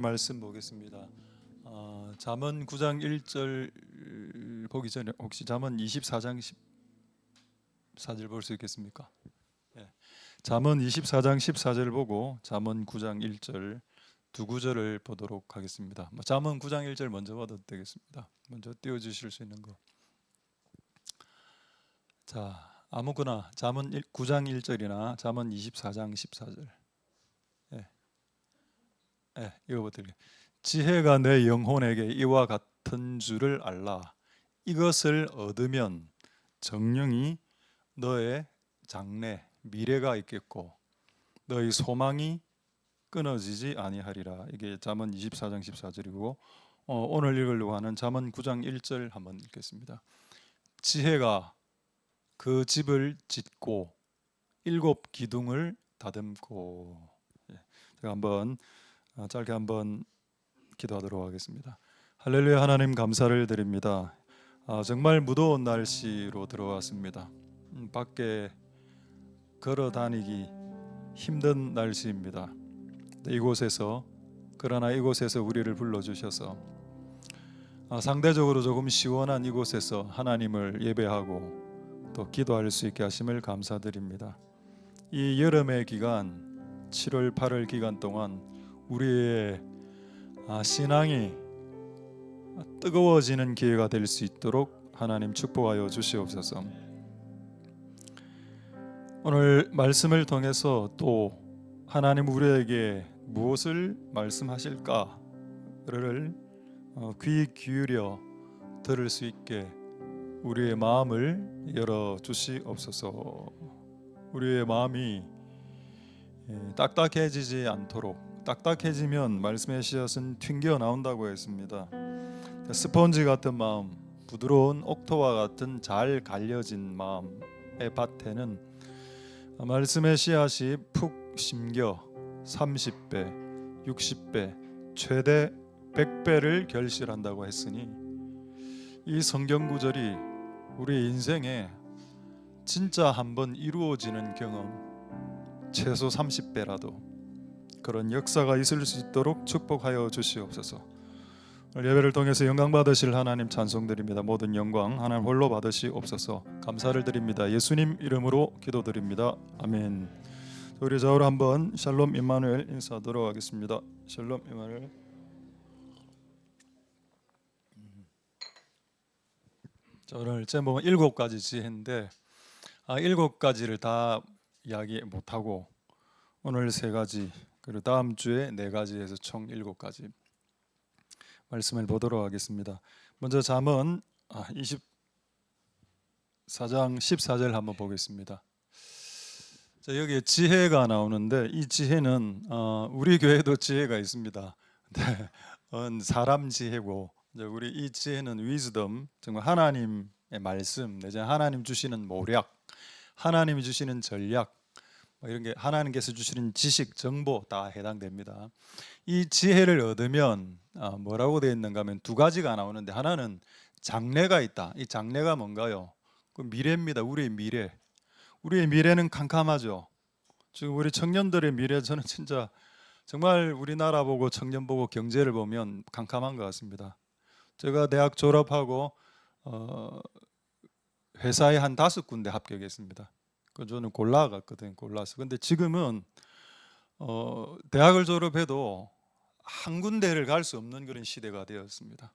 말씀 보겠습니다. 잠언 9장 1절 보기 전에 혹시 잠언 24장 14절 볼 수 있겠습니까? 예. 잠언 24장 14절 보고 잠언 9장 1절 두 구절을 보도록 하겠습니다. 잠언 9장 1절 먼저 봐도 되겠습니다. 먼저 띄워주실 수 있는 거. 자, 아무거나 잠언 9장 1절이나 잠언 24장 14절. 읽어보도록. 지혜가 내 영혼에게 이와 같은 줄을 알라. 이것을 얻으면 정령이 너의 장래 미래가 있겠고 너의 소망이 끊어지지 아니하리라. 이게 잠언 24장 14절이고 오늘 읽으려고 하는 잠언 9장 1절 한번 읽겠습니다. 지혜가 그 집을 짓고 7 기둥을 다듬고. 제가 한번 짧게 한번 기도하도록 하겠습니다. 할렐루야. 하나님 감사를 드립니다. 정말 무더운 날씨로 들어왔습니다. 밖에 걸어 다니기 힘든 날씨입니다. 그러나 이곳에서 우리를 불러주셔서 상대적으로 조금 시원한 이곳에서 하나님을 예배하고 또 기도할 수 있게 하심을 감사드립니다. 이 여름의 기간 7월 8월 기간 동안 우리의 신앙이 뜨거워지는 기회가 될 수 있도록 하나님 축복하여 주시옵소서. 오늘 말씀을 통해서 또 하나님 우리에게 무엇을 말씀하실까를 귀 기울여 들을 수 있게 우리의 마음을 열어 주시옵소서. 우리의 마음이 딱딱해지지 않도록. 딱딱해지면 말씀의 씨앗은 튕겨 나온다고 했습니다. 스펀지 같은 마음, 부드러운 옥토와 같은 잘 갈려진 마음의 밭에는 말씀의 씨앗이 푹 심겨 30배, 60배, 최대 100배를 결실한다고 했으니 이 성경 구절이 우리 인생에 진짜 한번 이루어지는 경험, 최소 30배라도 그런 역사가 있을 수 있도록 축복하여 주시옵소서. 예배를 통해서 영광 받으실 하나님 찬송드립니다. 모든 영광 하나님 홀로 받으시옵소서. 감사를 드립니다. 예수님 이름으로 기도드립니다. 아멘. 우리 좌우로 한번 샬롬 임마누엘 인사하도록 하겠습니다. 샬롬 임마누엘. 오늘 제목은 7가지 지혜인데 7가지를 다 이야기 못하고 오늘 3가지 그리고 다음 주에 4가지에서 총 7가지 말씀을 보도록 하겠습니다. 먼저 잠언 24장 14절 한번 보겠습니다. 자, 여기에 지혜가 나오는데 이 지혜는 우리 교회도 지혜가 있습니다. 사람 지혜고 우리 이 지혜는 wisdom, 정말 하나님의 말씀, 내지는 하나님 주시는 모략, 하나님이 주시는 전략, 이런 게 하나님께서 주시는 지식, 정보 다 해당됩니다. 이 지혜를 얻으면 뭐라고 되어 있는가 하면 2가지가 나오는데 하나는 장래가 있다. 이 장래가 뭔가요? 그 미래입니다. 우리의 미래. 우리의 미래는 캄캄하죠. 지금 우리 청년들의 미래 저는 진짜 정말 우리나라 보고 청년 보고 경제를 보면 캄캄한 것 같습니다. 제가 대학 졸업하고 회사에 한 5군데 합격했습니다. 저는 골라갔거든요. 골라서. 근데 지금은 대학을 졸업해도 한 군데를 갈 수 없는 그런 시대가 되었습니다.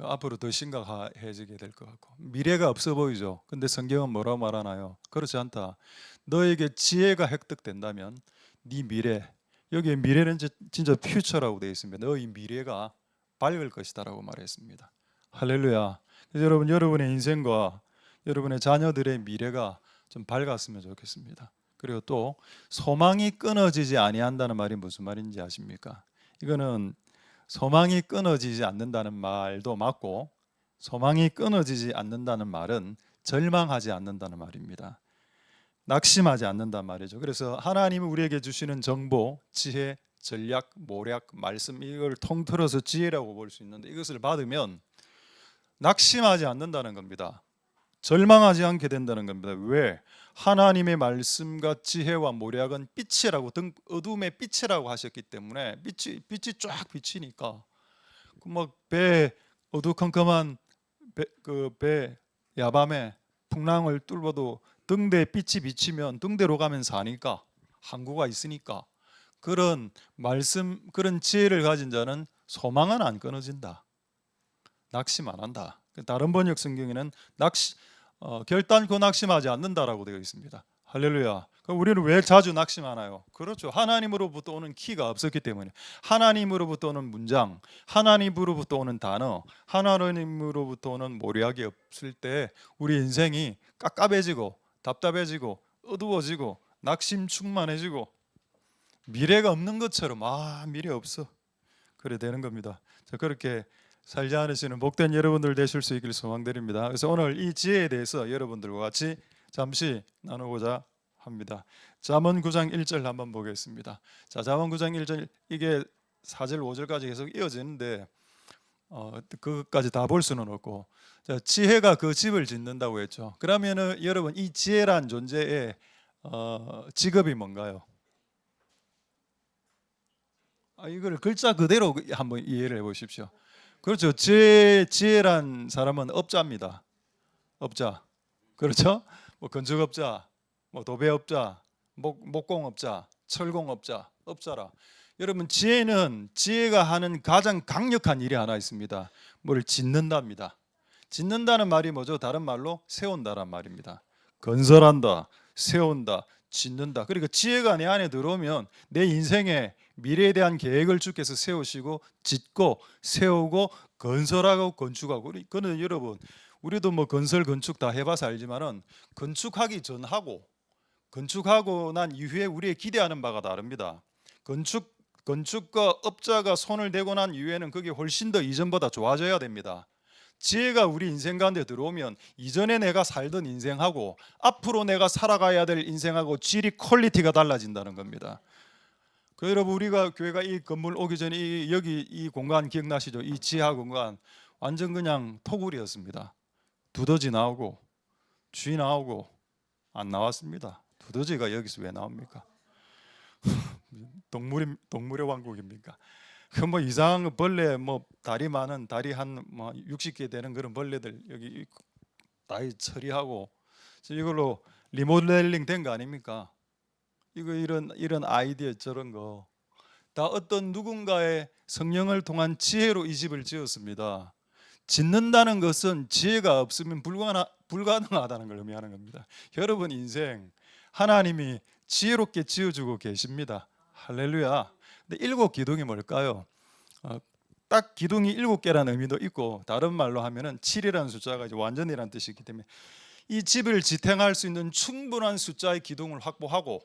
앞으로 더 심각해지게 될 것 같고 미래가 없어 보이죠. 근데 성경은 뭐라고 말하나요? 그렇지 않다. 너에게 지혜가 획득된다면 네 미래, 여기에 미래는 진짜 퓨처라고 되어 있습니다. 너의 미래가 밝을 것이다라고 말했습니다. 할렐루야. 그래서 여러분의 인생과 여러분의 자녀들의 미래가 좀 밝았으면 좋겠습니다. 그리고 또 소망이 끊어지지 아니한다는 말이 무슨 말인지 아십니까? 이거는 소망이 끊어지지 않는다는 말도 맞고 소망이 끊어지지 않는다는 말은 절망하지 않는다는 말입니다. 낙심하지 않는단 말이죠. 그래서 하나님이 우리에게 주시는 정보, 지혜, 전략, 모략, 말씀 이걸 통틀어서 지혜라고 볼 수 있는데 이것을 받으면 낙심하지 않는다는 겁니다. 절망하지 않게 된다는 겁니다. 왜? 하나님의 말씀과 지혜와 모략은 빛이라고 어둠의 빛이라고 하셨기 때문에 빛이 쫙 비치니까 배 어두컴컴한 배 야밤에 풍랑을 뚫어도 등대에 빛이 비치면 등대로 가면 사니까 항구가 있으니까 그런 말씀 그런 지혜를 가진 자는 소망은 안 끊어진다. 낙심 안 한다. 다른 번역 성경에는 결단코 낙심하지 않는다라고 되어 있습니다. 할렐루야. 그럼 우리는 왜 자주 낙심하나요? 그렇죠. 하나님으로부터 오는 키가 없었기 때문에. 하나님으로부터 오는 문장, 하나님으로부터 오는 단어, 하나님으로부터 오는 모략이 없을 때 우리 인생이 깝깝해지고 답답해지고 어두워지고 낙심 충만해지고 미래가 없는 것처럼 미래 없어. 그래 되는 겁니다. 자, 그렇게 살지 않으시는 복된 여러분들 되실 수 있기를 소망드립니다. 그래서 오늘 이 지혜에 대해서 여러분들과 같이 잠시 나누고자 합니다. 잠언 9장 1절 한번 보겠습니다. 자, 잠언 9장 1절 이게 4절 5절까지 계속 이어지는데 그것까지 다 볼 수는 없고 자, 지혜가 그 집을 짓는다고 했죠. 그러면은 여러분 이 지혜란 존재의 직업이 뭔가요? 이걸 글자 그대로 한번 이해를 해보십시오. 그렇죠. 지혜란 사람은 업자입니다. 업자. 그렇죠? 뭐 건축업자, 뭐 도배업자, 목공업자, 철공업자, 업자라. 여러분 지혜가 하는 가장 강력한 일이 하나 있습니다. 뭘 짓는답니다. 짓는다는 말이 뭐죠? 다른 말로 세운다란 말입니다. 건설한다, 세운다, 짓는다. 그러니까 지혜가 내 안에 들어오면 내 인생에 미래에 대한 계획을 주께서 세우시고 짓고 세우고 건설하고 건축하고 그는 여러분 우리도 뭐 건설 건축 다 해봐서 알지만은 건축하기 전하고 건축하고 난 이후에 우리의 기대하는 바가 다릅니다. 건축과 업자가 손을 대고 난 이후에는 그게 훨씬 더 이전보다 좋아져야 됩니다. 지혜가 우리 인생 가운데 들어오면 이전에 내가 살던 인생하고 앞으로 내가 살아가야 될 인생하고 질이 퀄리티가 달라진다는 겁니다. 여러분 우리가 교회가 이 건물 오기 전에 여기 이 공간 기억나시죠? 이 지하 공간 완전 그냥 토굴이었습니다. 두더지 나오고 쥐 나오고 안 나왔습니다. 두더지가 여기서 왜 나옵니까? 동물의 왕국입니까? 그 뭐 이상한 벌레 뭐 다리 많은 다리 한 뭐 60개 되는 그런 벌레들 여기 다 처리하고 이걸로 리모델링 된 거 아닙니까? 이런 아이디어 저런 거 다 어떤 누군가의 성령을 통한 지혜로 이 집을 지었습니다. 짓는다는 것은 지혜가 없으면 불가능하다는 걸 의미하는 겁니다. 여러분 인생 하나님이 지혜롭게 지어주고 계십니다. 할렐루야. 근데 7기둥이 뭘까요? 딱 기둥이 7개라는 의미도 있고 다른 말로 하면은 7이라는 숫자가 이제 완전이라는 뜻이기 때문에 이 집을 지탱할 수 있는 충분한 숫자의 기둥을 확보하고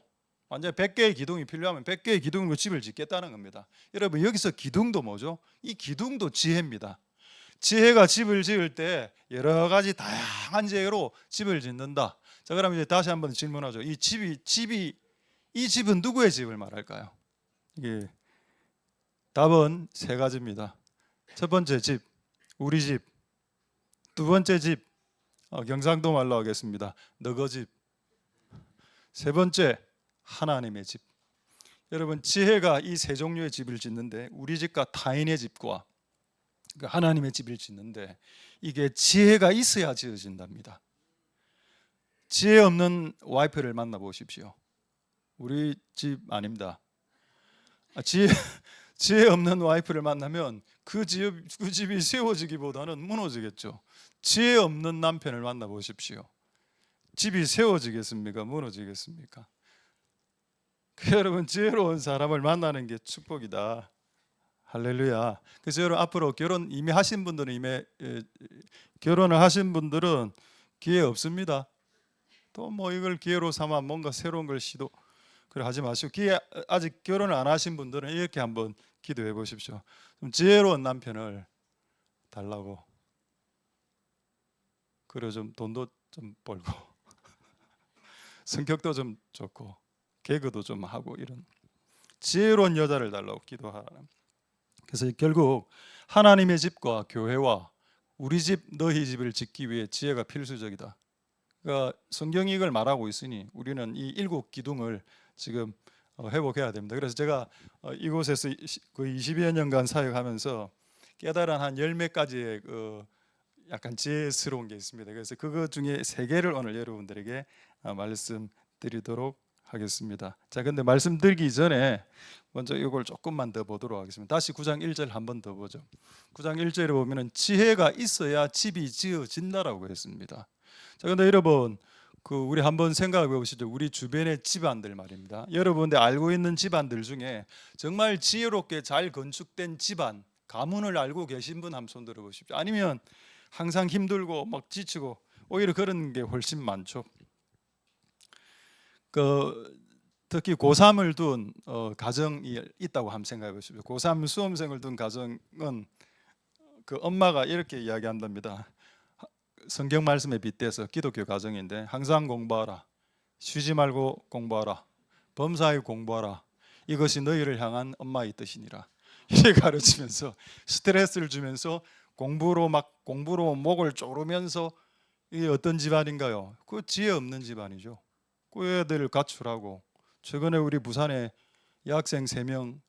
완전 100개의 기둥이 필요하면 100개의 기둥으로 집을 짓겠다는 겁니다. 여러분 여기서 기둥도 뭐죠? 이 기둥도 지혜입니다. 지혜가 집을 지을 때 여러 가지 다양한 지혜로 집을 짓는다. 자, 그럼 이제 다시 한번 질문하죠. 이 집은 누구의 집을 말할까요? 이게 답은 세 가지입니다. 첫 번째 집, 우리 집. 두 번째 집, 경상도 말로 하겠습니다. 너거 집. 세 번째, 하나님의 집. 여러분 지혜가 이 세 종류의 집을 짓는데 우리 집과 타인의 집과 하나님의 집을 짓는데 이게 지혜가 있어야 지어진답니다. 지혜 없는 와이프를 만나보십시오. 우리 집 아닙니다. 지혜 없는 와이프를 만나면 그 집이 세워지기보다는 무너지겠죠. 지혜 없는 남편을 만나보십시오. 집이 세워지겠습니까? 무너지겠습니까? 여러분 지혜로운 사람을 만나는 게 축복이다. 할렐루야. 그래서 여러분 앞으로 결혼 이미 하신 분들은 결혼을 하신 분들은 기회 없습니다. 또 뭐 이걸 기회로 삼아 뭔가 새로운 걸 시도 그래 하지 마시고 아직 결혼을 안 하신 분들은 이렇게 한번 기도해 보십시오. 좀 지혜로운 남편을 달라고. 그리고 좀 돈도 좀 벌고 성격도 좀 좋고 개그도 좀 하고 이런 지혜로운 여자를 달라고 기도하라는. 그래서 결국 하나님의 집과 교회와 우리 집 너희 집을 짓기 위해 지혜가 필수적이다. 그러니까 성경이 이걸 말하고 있으니 우리는 이 일곱 기둥을 지금 회복해야 됩니다. 그래서 제가 이곳에서 거의 20여 년간 사역하면서 깨달은 한 열 몇 가지의 약간 지혜스러운 게 있습니다. 그래서 그것 중에 세 개를 오늘 여러분들에게 말씀드리도록 하겠습니다. 자, 근데 말씀드리기 전에 먼저 이걸 조금만 더 보도록 하겠습니다. 다시 9장 1절 한번 더 보죠. 9장 1절에 보면은 지혜가 있어야 집이 지어진다라고 했습니다. 자, 근데 여러분 우리 한번 생각해 보시죠. 우리 주변의 집안들 말입니다. 여러분들 알고 있는 집안들 중에 정말 지혜롭게 잘 건축된 집안, 가문을 알고 계신 분 한번 손 들어 보십시오. 아니면 항상 힘들고 막 지치고 오히려 그런 게 훨씬 많죠. 특히 고3을 둔 가정이 있다고 한번 생각해 보십시오. 고3 수험생을 둔 가정은 그 엄마가 이렇게 이야기한답니다. 성경 말씀에 빗대서 기독교 가정인데 항상 공부하라, 쉬지 말고 공부하라, 범사에 공부하라, 이것이 너희를 향한 엄마의 뜻이니라. 이렇게 가르치면서 스트레스를 주면서 공부로 목을 조르면서, 이게 어떤 집안인가요? 그 지혜 없는 집안이죠. 그 애들을 가출하고, 최근에 우리 부산에 여학생 3명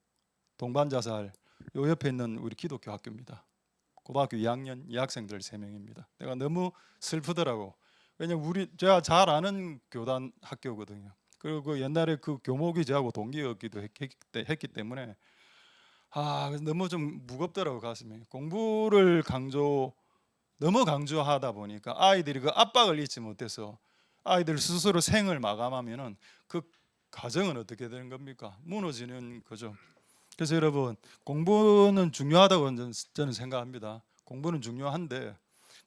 동반 자살, 요 옆에 있는 우리 기독교 학교입니다. 고등학교 2학년 여학생들 3명입니다. 내가 너무 슬프더라고. 왜냐면 제가 잘 아는 교단 학교거든요. 그리고 옛날에 그 교목이 저하고 동기였기도 했기 때문에 너무 좀 무겁더라고, 가슴이. 공부를 너무 강조하다 보니까 아이들이 그 압박을 잊지 못해서 아이들 스스로 생을 마감하면은 그 가정은 어떻게 되는 겁니까? 무너지는 거죠. 그래서 여러분, 공부는 중요하다고 저는 생각합니다. 공부는 중요한데,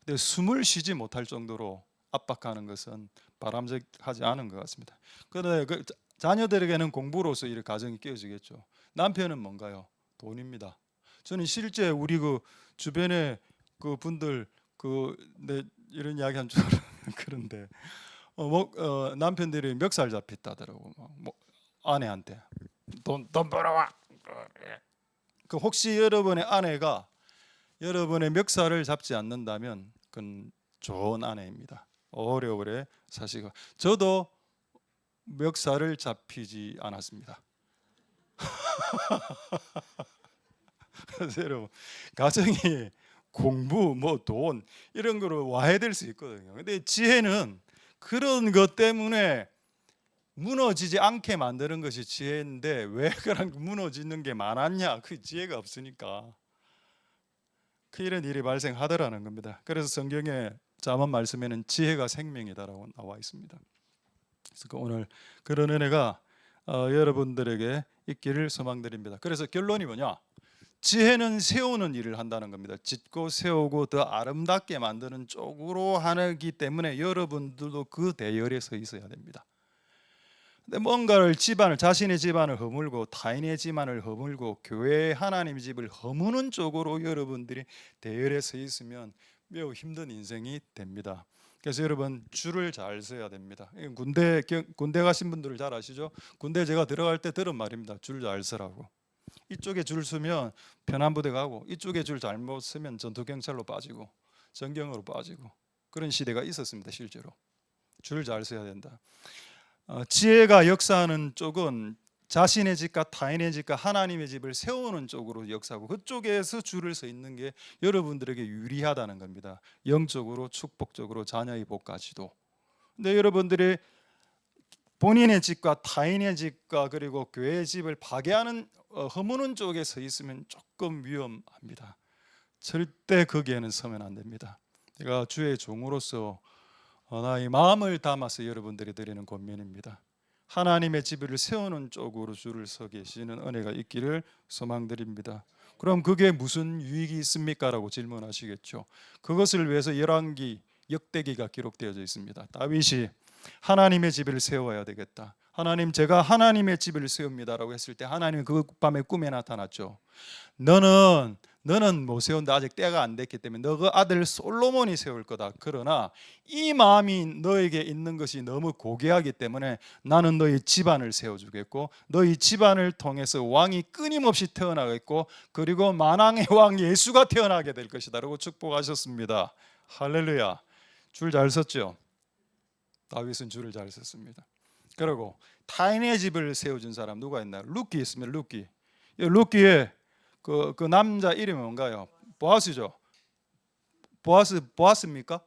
근데 숨을 쉬지 못할 정도로 압박하는 것은 바람직하지 않은 것 같습니다. 그런데 그 자녀들에게는 공부로서 이 가정이 깨어지겠죠. 남편은 뭔가요? 돈입니다. 저는 실제 우리 주변에 분들 이런 이야기 한 줄 그런데 남편들이 멱살 잡혔다더라고. 아내한테 돈 벌어와. 혹시 여러분의 아내가 여러분의 멱살을 잡지 않는다면 그건 좋은 아내입니다. 오래오래 사시고. 저도 멱살을 잡히지 않았습니다. 그래서 여러분, 가정이 공부, 돈 이런 거로 와해될 수 있거든요. 근데 지혜는 그런 것 때문에 무너지지 않게 만드는 것이 지혜인데, 왜 그런 무너지는 게 많았냐? 그 지혜가 없으니까 이런 일이 발생하더라는 겁니다. 그래서 성경의 잠언 말씀에는 지혜가 생명이다라고 나와 있습니다. 그래서 오늘 그런 은혜가 여러분들에게 있기를 소망드립니다. 그래서 결론이 뭐냐? 지혜는 세우는 일을 한다는 겁니다. 짓고 세우고 더 아름답게 만드는 쪽으로 하기 때문에 여러분들도 그 대열에 서 있어야 됩니다. 근데 뭔가를 자신의 집안을 허물고 타인의 집안을 허물고 교회 하나님의 집을 허무는 쪽으로 여러분들이 대열에 서 있으면 매우 힘든 인생이 됩니다. 그래서 여러분, 줄을 잘 서야 됩니다. 군대 가신 분들을 잘 아시죠? 군대 제가 들어갈 때 들은 말입니다. 줄 잘 서라고. 이쪽에 줄 서면 편안부대 가고, 이쪽에 줄 잘못 서면 전투경찰로 빠지고 전경으로 빠지고, 그런 시대가 있었습니다. 실제로 줄 잘 서야 된다. 지혜가 역사하는 쪽은 자신의 집과 타인의 집과 하나님의 집을 세우는 쪽으로 역사하고, 그쪽에서 줄을 서 있는 게 여러분들에게 유리하다는 겁니다. 영적으로, 축복적으로, 자녀의 복까지도. 근데 여러분들이 본인의 집과 타인의 집과 그리고 교회의 집을 파괴하는 허무는 쪽에 서 있으면 조금 위험합니다. 절대 거기에는 서면 안 됩니다. 제가 주의 종으로서 나의 마음을 담아서 여러분들이 드리는 권면입니다. 하나님의 집을 세우는 쪽으로 줄을 서 계시는 은혜가 있기를 소망드립니다. 그럼 그게 무슨 유익이 있습니까? 라고 질문하시겠죠. 그것을 위해서 열왕기, 역대기가 기록되어져 있습니다. 다윗이 하나님의 집을 세워야 되겠다. 제가 하나님의 집을 세웁니다라고 했을 때 하나님이 그 밤에 꿈에 나타났죠. 너는 못 세운다. 아직 때가 안 됐기 때문에 너 그 아들 솔로몬이 세울 거다. 그러나 이 마음이 너에게 있는 것이 너무 고귀하기 때문에 나는 너희 집안을 세워주겠고, 너희 집안을 통해서 왕이 끊임없이 태어나겠고, 그리고 만왕의 왕 예수가 태어나게 될 것이다 라고 축복하셨습니다. 할렐루야. 줄 잘 섰죠? 다윗은 줄을 잘 섰습니다. 그리고 타인의 집을 세워준 사람 누가 있나요? 룻기 있습니다. 룻기. 룻기의 그 남자 이름이 뭔가요? 보아스죠. 보아스입니까?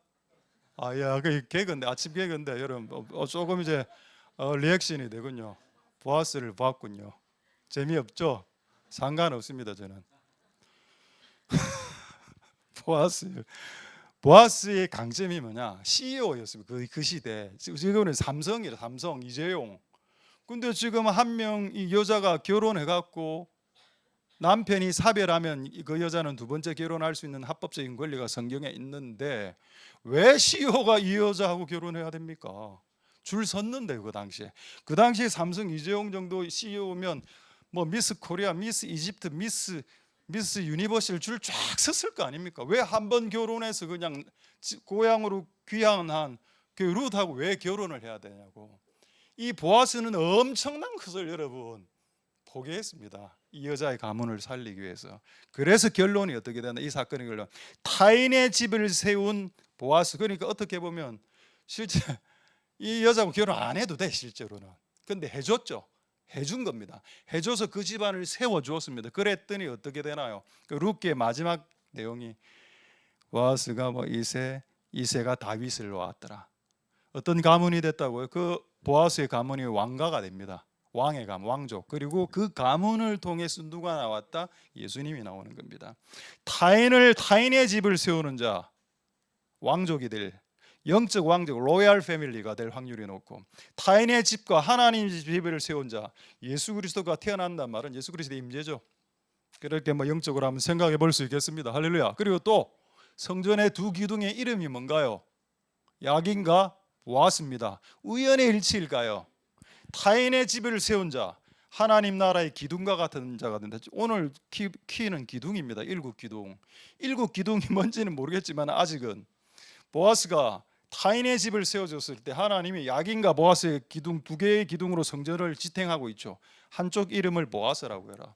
야, 그 개그인데 아침 개그인데 여러분 조금 이제 리액션이 되군요. 보아스를 봤군요. 재미없죠? 상관없습니다 저는. 보아스의 강점이 뭐냐? CEO였습니다. 그 시대. 지금은 삼성이라 삼성 이재용. 근데 지금 한 명 이 여자가 결혼해갖고 남편이 사별하면 그 여자는 두 번째 결혼할 수 있는 합법적인 권리가 성경에 있는데 왜 CEO가 이 여자하고 결혼해야 됩니까? 줄 섰는데 그 당시에 삼성 이재용 정도 CEO면 뭐 미스 코리아, 미스 이집트, 미스 유니버스를 줄 쫙 섰을 거 아닙니까? 왜 한 번 결혼해서 그냥 고향으로 귀환한 그 룻하고 왜 결혼을 해야 되냐고. 이 보아스는 엄청난 것을 여러분 포기했습니다. 이 여자의 가문을 살리기 위해서. 그래서 결론이 어떻게 되나? 이 사건의 결론. 타인의 집을 세운 보아스. 그러니까 어떻게 보면 실제 이 여자하고 결혼 안 해도 돼 실제로는. 근데 해줬죠. 해준 겁니다. 해줘서 그 집안을 세워주었습니다. 그랬더니 어떻게 되나요? 그 룻기의 마지막 내용이 보아스가 뭐 이세가 다윗을 놓았더라. 어떤 가문이 됐다고요? 그 보아스의 가문이 왕가가 됩니다. 왕의 가문, 왕족. 그리고 그 가문을 통해서 누가 나왔다? 예수님이 나오는 겁니다. 타인의 집을 세우는 자, 왕족이 될 영적 왕족, 로얄 패밀리가 될 확률이 높고, 타인의 집과 하나님의 집을 세운 자, 예수 그리스도가 태어난단 말은 예수 그리스도의 임재죠. 그렇게 뭐 영적으로 한번 생각해 볼 수 있겠습니다. 할렐루야. 그리고 또 성전의 두 기둥의 이름이 뭔가요? 야긴과 보아스입니다. 우연의 일치일까요? 타인의 집을 세운 자, 하나님 나라의 기둥과 같은 자가 된다. 오늘 키는 기둥입니다. 일곱 기둥. 일곱 기둥이 뭔지는 모르겠지만 아직은 보아스가 타인의 집을 세워줬을 때 하나님이 야긴과 보아스의 기둥 두 개의 기둥으로 성전을 지탱하고 있죠. 한쪽 이름을 보아스라고 해라.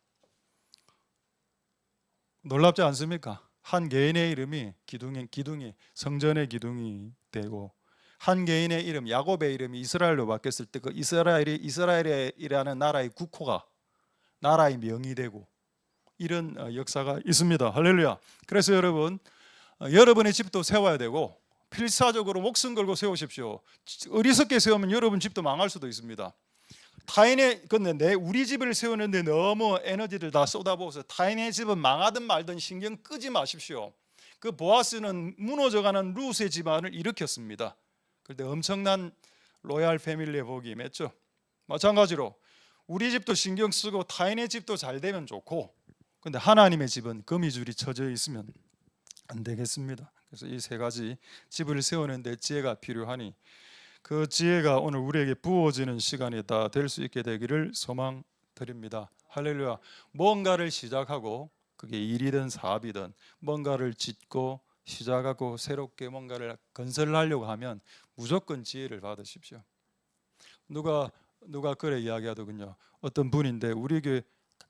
놀랍지 않습니까? 한 개인의 이름이 기둥이 성전의 기둥이 되고, 한 개인의 이름, 야곱의 이름이 이스라엘로 바뀌었을 때 그 이스라엘이라는 나라의 국호가 나라의 명이 되고, 이런 역사가 있습니다. 할렐루야. 그래서 여러분, 여러분의 집도 세워야 되고 필사적으로 목숨 걸고 세우십시오. 어리석게 세우면 여러분 집도 망할 수도 있습니다. 근데 우리 집을 세우는데 너무 에너지를 다 쏟아부어서 타인의 집은 망하든 말든 신경 끄지 마십시오. 그 보아스는 무너져가는 룻의 집안을 일으켰습니다. 그런데 엄청난 로얄 패밀리의 복이 임했죠. 마찬가지로 우리 집도 신경 쓰고 타인의 집도 잘 되면 좋고, 근데 하나님의 집은 거미줄이 쳐져 있으면 안 되겠습니다. 그래서 이 세 가지 집을 세우는데 지혜가 필요하니 그 지혜가 오늘 우리에게 부어지는 시간이 다 될 수 있게 되기를 소망드립니다. 할렐루야. 뭔가를 시작하고 그게 일이든 사업이든 뭔가를 짓고 시작하고 새롭게 뭔가를 건설하려고 하면 무조건 지혜를 받으십시오. 누가 그래 이야기하더군요. 어떤 분인데 우리 교회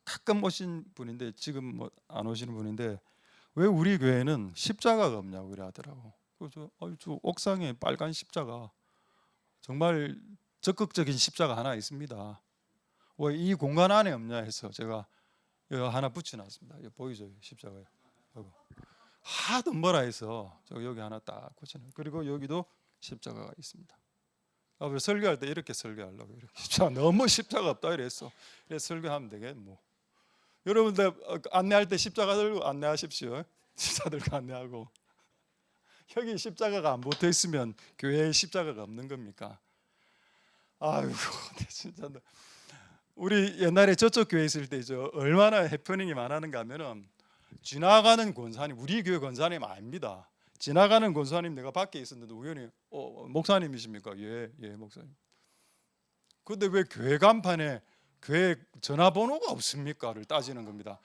가끔 오신 분인데 지금 뭐 안 오시는 분인데 왜 우리 교회는 십자가가 없냐고 그래 하더라고. 그래서 저 옥상에 빨간 십자가 정말 적극적인 십자가 하나 있습니다. 왜 이 공간 안에 없냐 해서 제가 이거 하나 붙여놨습니다. 이거 보이죠? 십자가요. 하도 뭐라 해서 여기 하나 딱 붙여놨. 그리고 여기도 십자가가 있습니다. 설교할 때 이렇게 설교하려고 이렇게 십자가 너무 십자가 없다 이랬어. 그래서 설교하면 되겠 뭐. 여러분들 안내할 때 십자가 들고 안내하십시오. 십자가 들고 안내하고. 여기 십자가가 안 붙어 있으면 교회에 십자가가 없는 겁니까? 아이고 진짜 우리 옛날에 저쪽 교회 있을 때 얼마나 해프닝이 많았는가 하면은 지나가는 권사님, 우리 교회 권사님 아닙니다. 지나가는 권사님 내가 밖에 있었는데 우연히 목사님이십니까? 예 목사님. 근데 왜 교회 간판에 교회 전화번호가 없습니까?를 따지는 겁니다.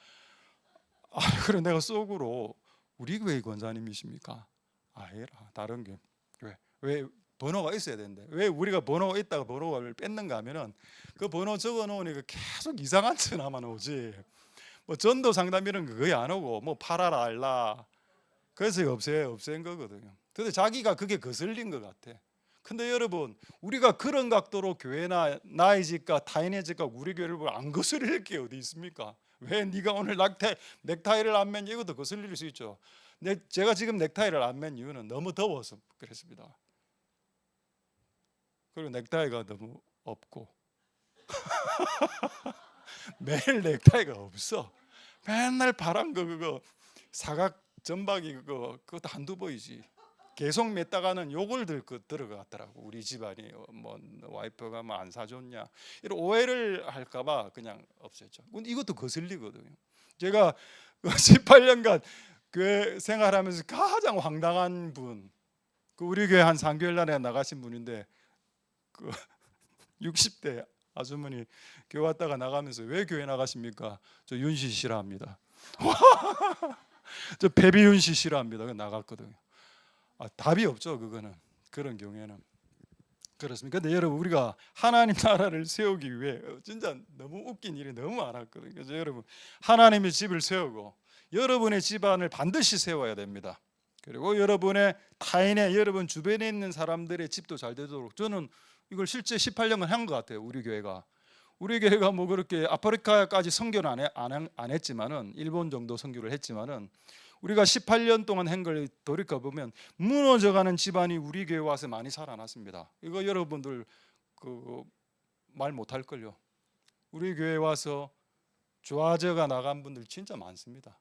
그래 내가 속으로 우리 교회 권사님이십니까? 아니라 다른 교회. 왜 번호가 있어야 되는데 왜 우리가 번호가 있다가 번호를 뺐는가 하면은 그 번호 적어 놓으니까 계속 이상한 전화만 오지. 뭐 전도 상담 이런 거 거의 안 오고 뭐 팔아라 알라. 그래서 없앤 거거든요. 근데 자기가 그게 거슬린 것 같아. 근데 여러분, 우리가 그런 각도로 교회나 나의 집과 타인의 집과 우리 교회를 안 거스릴 게 어디 있습니까? 왜 네가 오늘 넥타이를 안 맨, 이것도 거슬릴 수 있죠. 제가 지금 넥타이를 안 맨 이유는 너무 더워서 그렇습니다. 그리고 넥타이가 너무 없고 매일 넥타이가 없어. 맨날 파란 거 그거 사각 점박이 그것도 한두 보이지. 계속 맸다가는 욕을 들어갔더라고. 우리 집안이 뭐 와이프가 뭐 안 사줬냐 이런 오해를 할까봐 그냥 없앴죠. 근데 이것도 거슬리거든요. 제가 18년간 교회 생활하면서 가장 황당한 분, 그 우리 교회 한 상교회날에 나가신 분인데, 그 60대 아주머니 교회 왔다가 나가면서 왜 교회 나가십니까? 저 윤씨 싫어합니다. 저 배비윤씨 싫어합니다. 나갔거든요. 답이 없죠. 그거는 그런 경우에는 그렇습니다. 근데 여러분, 우리가 하나님 나라를 세우기 위해 진짜 너무 웃긴 일이 너무 많았거든요. 그래서 여러분, 하나님의 집을 세우고 여러분의 집안을 반드시 세워야 됩니다. 그리고 여러분의 타인의 여러분 주변에 있는 사람들의 집도 잘 되도록, 저는 이걸 실제 18년간 한 것 같아요. 우리 교회가 뭐 그렇게 아프리카까지 선교는 안 했지만은, 일본 정도 선교를 했지만은, 우리가 18년 동안 한 걸 돌이켜 보면 무너져가는 집안이 우리 교회 와서 많이 살아났습니다. 이거 여러분들 말 못할 걸요. 우리 교회 와서 좋아져가 나간 분들 진짜 많습니다.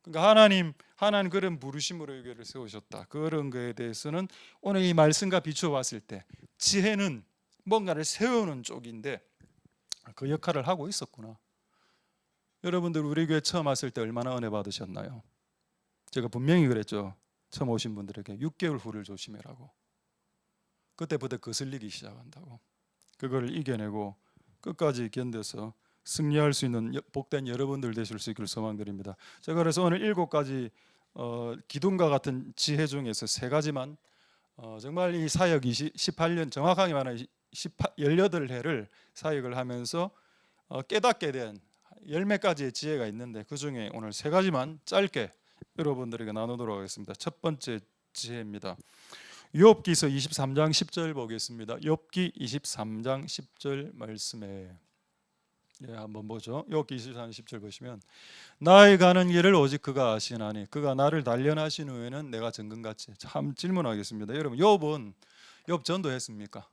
그러니까 하나님 그런 부르심으로 이 교회를 세우셨다. 그런 거에 대해서는 오늘 이 말씀과 비추어 봤을 때 지혜는 뭔가를 세우는 쪽인데 그 역할을 하고 있었구나. 여러분들 우리 교회 처음 왔을 때 얼마나 은혜 받으셨나요? 제가 분명히 그랬죠. 처음 오신 분들에게 6개월 후를 조심해라고. 그때부터 거슬리기 시작한다고. 그걸 이겨내고 끝까지 견뎌서 승리할 수 있는 복된 여러분들 되실 수 있기를 소망드립니다. 제가 그래서 오늘 7가지 기둥과 같은 지혜 중에서 3가지만 정말 이 사역 18년, 정확하게 말하면 18해를 사역을 하면서 깨닫게 된 10가지의 지혜가 있는데, 그 중에 오늘 3가지만 짧게 여러분들에게 나누도록 하겠습니다. 첫 번째 지혜입니다. 욥기서 23장 10절 보겠습니다. 욥기 23장 10절 말씀에 한번 보죠. 욥기 23장 10절 보시면, 나의 가는 길을 오직 그가 아시나니 그가 나를 단련하신 후에는 내가 정금같이. 참 질문하겠습니다. 여러분, 욥 전도했습니까?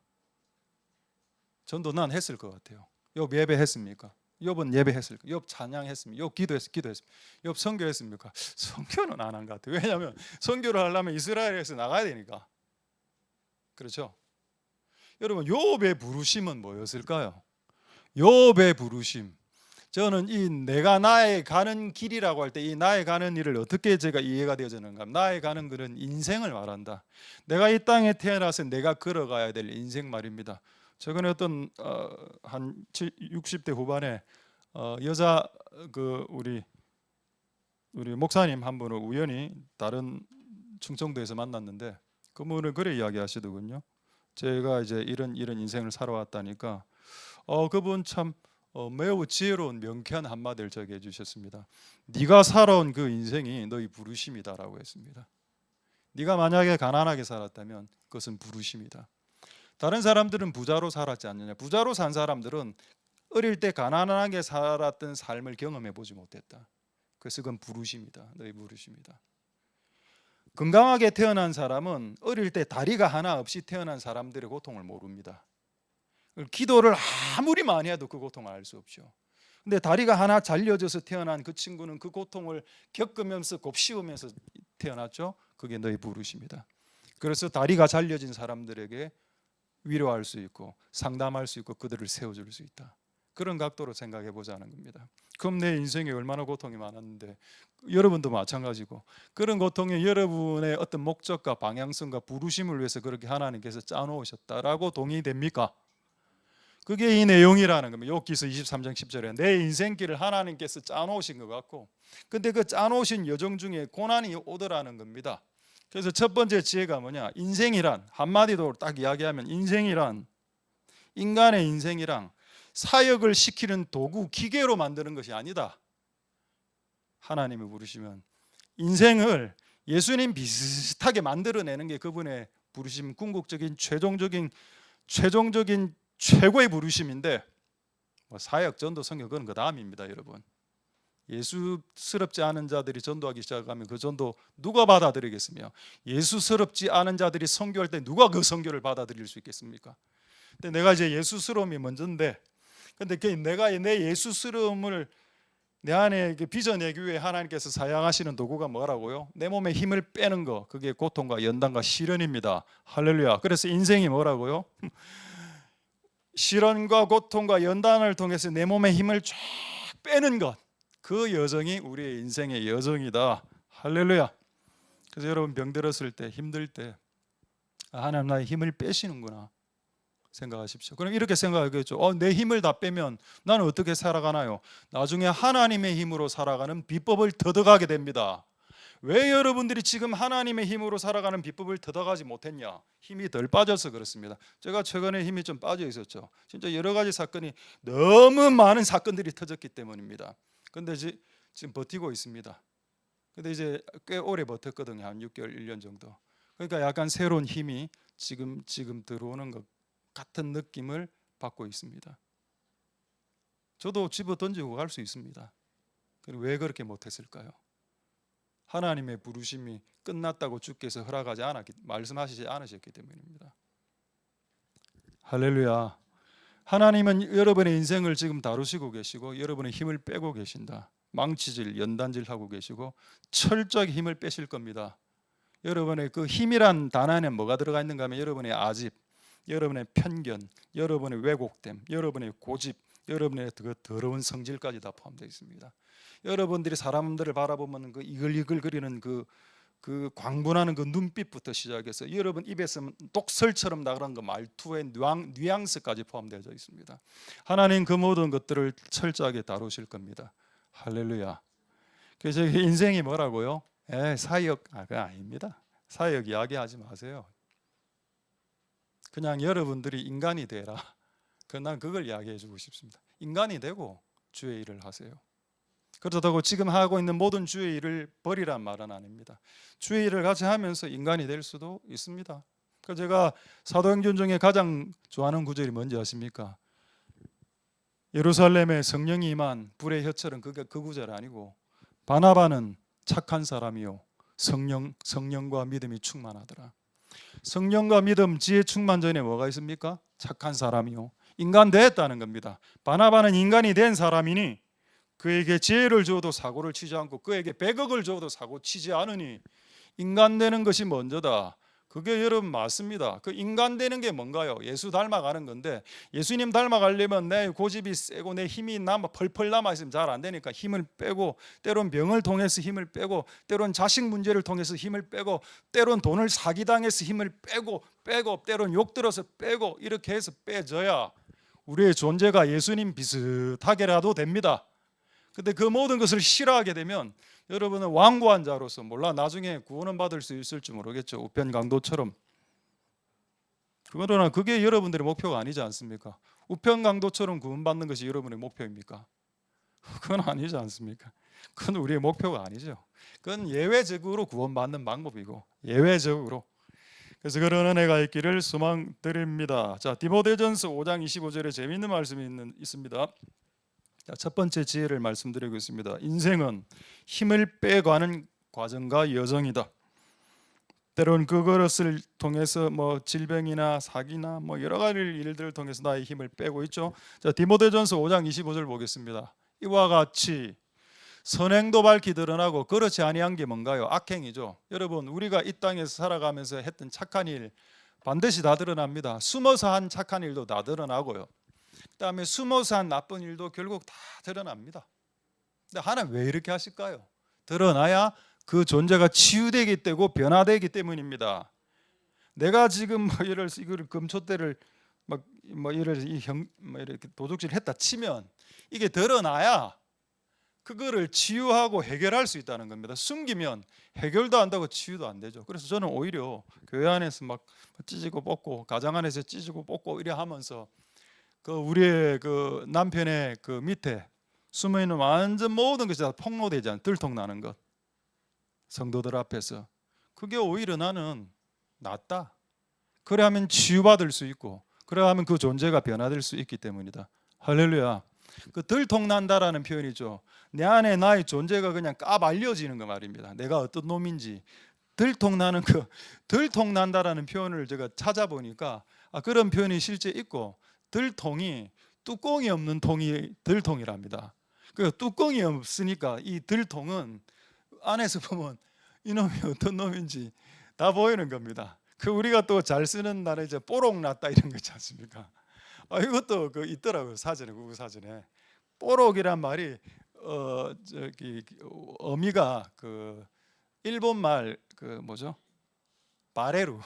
전도 난 했을 것 같아요. 욥 예배했습니까? 욥은 예배했을까? 욥 찬양했습니까? 욥 기도했습니까? 욥 선교했습니까? 선교는 안 한 것 같아요. 왜냐하면 선교를 하려면 이스라엘에서 나가야 되니까. 그렇죠? 여러분, 욥의 부르심은 뭐였을까요? 욥의 부르심, 저는 이 내가 나의 가는 길이라고 할 때 이 나의 가는 일을 어떻게 제가 이해가 되어지는가? 나의 가는 그런 인생을 말한다. 내가 이 땅에 태어나서 내가 걸어가야 될 인생 말입니다. 최근에 어떤 한 60대 후반에 여자 우리 목사님 한 분을 우연히 다른 충청도에서 만났는데, 그분은 그래 이야기하시더군요. 제가 이제 이런 인생을 살아왔다니까 그분 참 매우 지혜로운 명쾌한 한마디를 저에게 해주셨습니다. 네가 살아온 그 인생이 너희 부르심이다라고 했습니다. 네가 만약에 가난하게 살았다면 그것은 부르심이다. 다른 사람들은 부자로 살았지 않느냐? 부자로 산 사람들은 어릴 때 가난하게 살았던 삶을 경험해 보지 못했다. 그래서 그건 부르심이다. 너희 부르심이다. 건강하게 태어난 사람은 어릴 때 다리가 하나 없이 태어난 사람들의 고통을 모릅니다. 기도를 아무리 많이 해도 그 고통을 알 수 없죠. 근데 다리가 하나 잘려져서 태어난 그 친구는 그 고통을 겪으면서 곱씹으면서 태어났죠. 그게 너희 부르심이다. 그래서 다리가 잘려진 사람들에게 위로할 수 있고 상담할 수 있고 그들을 세워줄 수 있다. 그런 각도로 생각해 보자는 겁니다. 그럼 내 인생에 얼마나 고통이 많았는데, 여러분도 마찬가지고 그런 고통이 여러분의 어떤 목적과 방향성과 부르심을 위해서 그렇게 하나님께서 짜놓으셨다라고 동의됩니까? 그게 이 내용이라는 겁니다. 욥기서 23장 10절에 내 인생길을 하나님께서 짜놓으신 것 같고, 근데 그 짜놓으신 여정 중에 고난이 오더라는 겁니다. 그래서 첫 번째 지혜가 뭐냐? 인생이란, 한마디로 딱 이야기하면 인간의 인생이란 사역을 시키는 도구, 기계로 만드는 것이 아니다. 하나님이 부르시면 인생을 예수님 비슷하게 만들어내는 게 그분의 부르심, 궁극적인 최종적인 최고의 부르심인데 뭐 사역, 전도, 선교 그건 그 다음입니다, 여러분. 예수스럽지 않은 자들이 전도하기 시작하면 그 전도 누가 받아들이겠으며, 예수스럽지 않은 자들이 선교할 때 누가 그 선교를 받아들일 수 있겠습니까? 근데 내가 이제 예수스러움이 먼저인데, 근데 내가 내 예수스러움을 내 안에 빚어내기 위해 하나님께서 사용하시는 도구가 뭐라고요? 내 몸에 힘을 빼는 거, 그게 고통과 연단과 시련입니다. 할렐루야. 그래서 인생이 뭐라고요? 시련과 고통과 연단을 통해서 내 몸에 힘을 쫙 빼는 것, 그 여정이 우리의 인생의 여정이다. 할렐루야. 그래서 여러분 병들었을 때, 힘들 때 하나님 나의 힘을 빼시는구나 생각하십시오. 그럼 이렇게 생각하겠죠. 내 힘을 다 빼면 나는 어떻게 살아가나요? 나중에 하나님의 힘으로 살아가는 비법을 터득하게 됩니다. 왜 여러분들이 지금 하나님의 힘으로 살아가는 비법을 터득하지 못했냐? 힘이 덜 빠져서 그렇습니다. 제가 최근에 힘이 좀 빠져 있었죠. 진짜 여러 가지 사건이, 너무 많은 사건들이 터졌기 때문입니다. 근데 지금 버티고 있습니다. 근데 이제 꽤 오래 버텼거든요. 한 6개월, 1년 정도. 그러니까 약간 새로운 힘이 지금 들어오는 것 같은 느낌을 받고 있습니다. 저도 집어 던지고 갈 수 있습니다. 그럼 왜 그렇게 못했을까요? 하나님의 부르심이 끝났다고 주께서 말씀하시지 않으셨기 때문입니다. 할렐루야. 하나님은 여러분의 인생을 지금 다루시고 계시고 여러분의 힘을 빼고 계신다. 망치질, 연단질 하고 계시고 철저하게 힘을 빼실 겁니다. 여러분의 그 힘이란 단어 안에 뭐가 들어가 있는가 하면 여러분의 아집, 여러분의 편견, 여러분의 왜곡됨, 여러분의 고집, 여러분의 그 더러운 성질까지 다 포함되어 있습니다. 여러분들이 사람들을 바라보면 그 이글이글거리는 그 광분하는 그 눈빛부터 시작해서 여러분 입에서 독설처럼 나가는 그 말투의 뉘앙스까지 포함되어 있습니다. 하나님 그 모든 것들을 철저하게 다루실 겁니다. 할렐루야. 그래서 인생이 뭐라고요? 사역, 그거 아닙니다. 사역 이야기하지 마세요. 그냥 여러분들이 인간이 되라. 난 그걸 이야기해 주고 싶습니다. 인간이 되고 주의 일을 하세요. 그렇다고 지금 하고 있는 모든 주의 일을 버리란 말은 아닙니다. 주의 일을 같이 하면서 인간이 될 수도 있습니다. 그래서 제가 사도행전 중에 가장 좋아하는 구절이 뭔지 아십니까? 예루살렘에 성령이 임한 불의 혀처럼, 그 구절 아니고, 바나바는 착한 사람이요 성령과 믿음이 충만하더라. 성령과 믿음, 지혜 충만 전에 뭐가 있습니까? 착한 사람이요 인간 됐다는 겁니다. 바나바는 인간이 된 사람이니 그에게 지혜를 주어도 사고를 치지 않고 그에게 100억을 주어도 사고 치지 않으니 인간 되는 것이 먼저다. 그게 여러분 맞습니다. 그 인간 되는 게 뭔가요? 예수 닮아가는 건데, 예수님 닮아가려면 내 고집이 세고 내 힘이 펄펄 남아있으면 잘 안 되니까 힘을 빼고, 때론 병을 통해서 힘을 빼고, 때론 자식 문제를 통해서 힘을 빼고, 때론 돈을 사기당해서 힘을 빼고 때론 욕 들어서 빼고, 이렇게 해서 빼줘야 우리의 존재가 예수님 비슷하게라도 됩니다. 근데 그 모든 것을 싫어하게 되면 여러분은 완고한 자로서, 몰라 나중에 구원은 받을 수 있을지 모르겠죠. 우편 강도처럼. 그러나 그게 여러분들의 목표가 아니지 않습니까? 우편 강도처럼 구원받는 것이 여러분의 목표입니까? 그건 아니지 않습니까? 그건 우리의 목표가 아니죠. 그건 예외적으로 구원받는 방법이고, 예외적으로. 그래서 그런 은혜가 있기를 소망드립니다. 자, 디모데전서 5장 25절에 재미있는 말씀이 있습니다. 첫 번째 지혜를 말씀드리고 있습니다. 인생은 힘을 빼가는 과정과 여정이다. 때론 그것을 통해서 질병이나 사기나 여러 가지 일들을 통해서 나의 힘을 빼고 있죠. 자, 디모데전서 5장 25절 보겠습니다. 이와 같이 선행도 밝히 드러나고 그렇지 아니한 게 뭔가요? 악행이죠. 여러분, 우리가 이 땅에서 살아가면서 했던 착한 일 반드시 다 드러납니다. 숨어서 한 착한 일도 다 드러나고요. 그다음에 숨어서 한 나쁜 일도 결국 다 드러납니다. 근데 하나님 왜 이렇게 하실까요? 드러나야 그 존재가 치유되기 때문에 변화되기 때문입니다. 내가 지금 이걸 금초대를 이렇게 도둑질 했다 치면 이게 드러나야 그거를 치유하고 해결할 수 있다는 겁니다. 숨기면 해결도 안 되고 치유도 안 되죠. 그래서 저는 오히려 교회 안에서 찢고 뽑고, 가정 안에서 찢고 뽑고 이래 하면서 우리의 남편의 밑에 숨어 있는 완전 모든 것이 다 폭로되지 않은 들통나는 것, 성도들 앞에서, 그게 오히려 나는 낫다. 그래 하면 치유받을 수 있고, 그래 하면 그 존재가 변화될 수 있기 때문이다. 할렐루야. 그 들통난다라는 표현이죠. 내 안에 나의 존재가 그냥 까발려지는 거 말입니다. 내가 어떤 놈인지. 들통나는 그 들통난다라는 표현을 제가 찾아보니까 그런 표현이 실제 있고, 들통이 뚜껑이 없는 통이 들통이랍니다. 그 뚜껑이 없으니까 이 들통은 안에서 보면 이놈이 어떤 놈인지 다 보이는 겁니다. 그 우리가 또 잘 쓰는 말에 이제 뽀록 났다 이런 거 있지 않습니까? 이것도 그 있더라고요. 사전에, 국어 사전에. 뽀록이란 말이 저기 어미가 그 일본 말 그 뭐죠? 바레루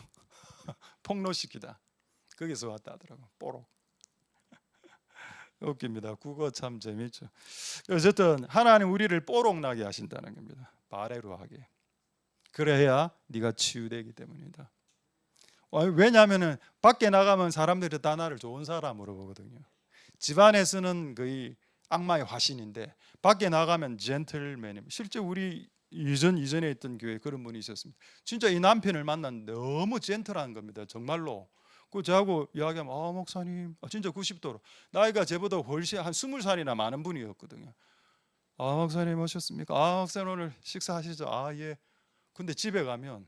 폭로시키다. 거기서 왔다 하더라고. 뽀록. 웃깁니다. 국어 참 재미있죠. 어쨌든 하나님 우리를 뽀록 나게 하신다는 겁니다. 바레루하게. 그래야 네가 치유되기 때문이다. 왜냐하면은 밖에 나가면 사람들이 다 나를 좋은 사람으로 보거든요. 집안에서는 거의 악마의 화신인데 밖에 나가면 젠틀맨입니다. 실제 우리 이전에 있던 교회에 그런 분이 있었습니다. 진짜 이 남편을 만났는데 너무 젠틀한 겁니다. 정말로. 그 저하고 이야기하면 목사님 진짜 90도로 나이가 저보다 훨씬 한 20살이나 많은 분이었거든요. 목사님 오셨습니까? 목사님 오늘 식사하시죠? 예. 근데 집에 가면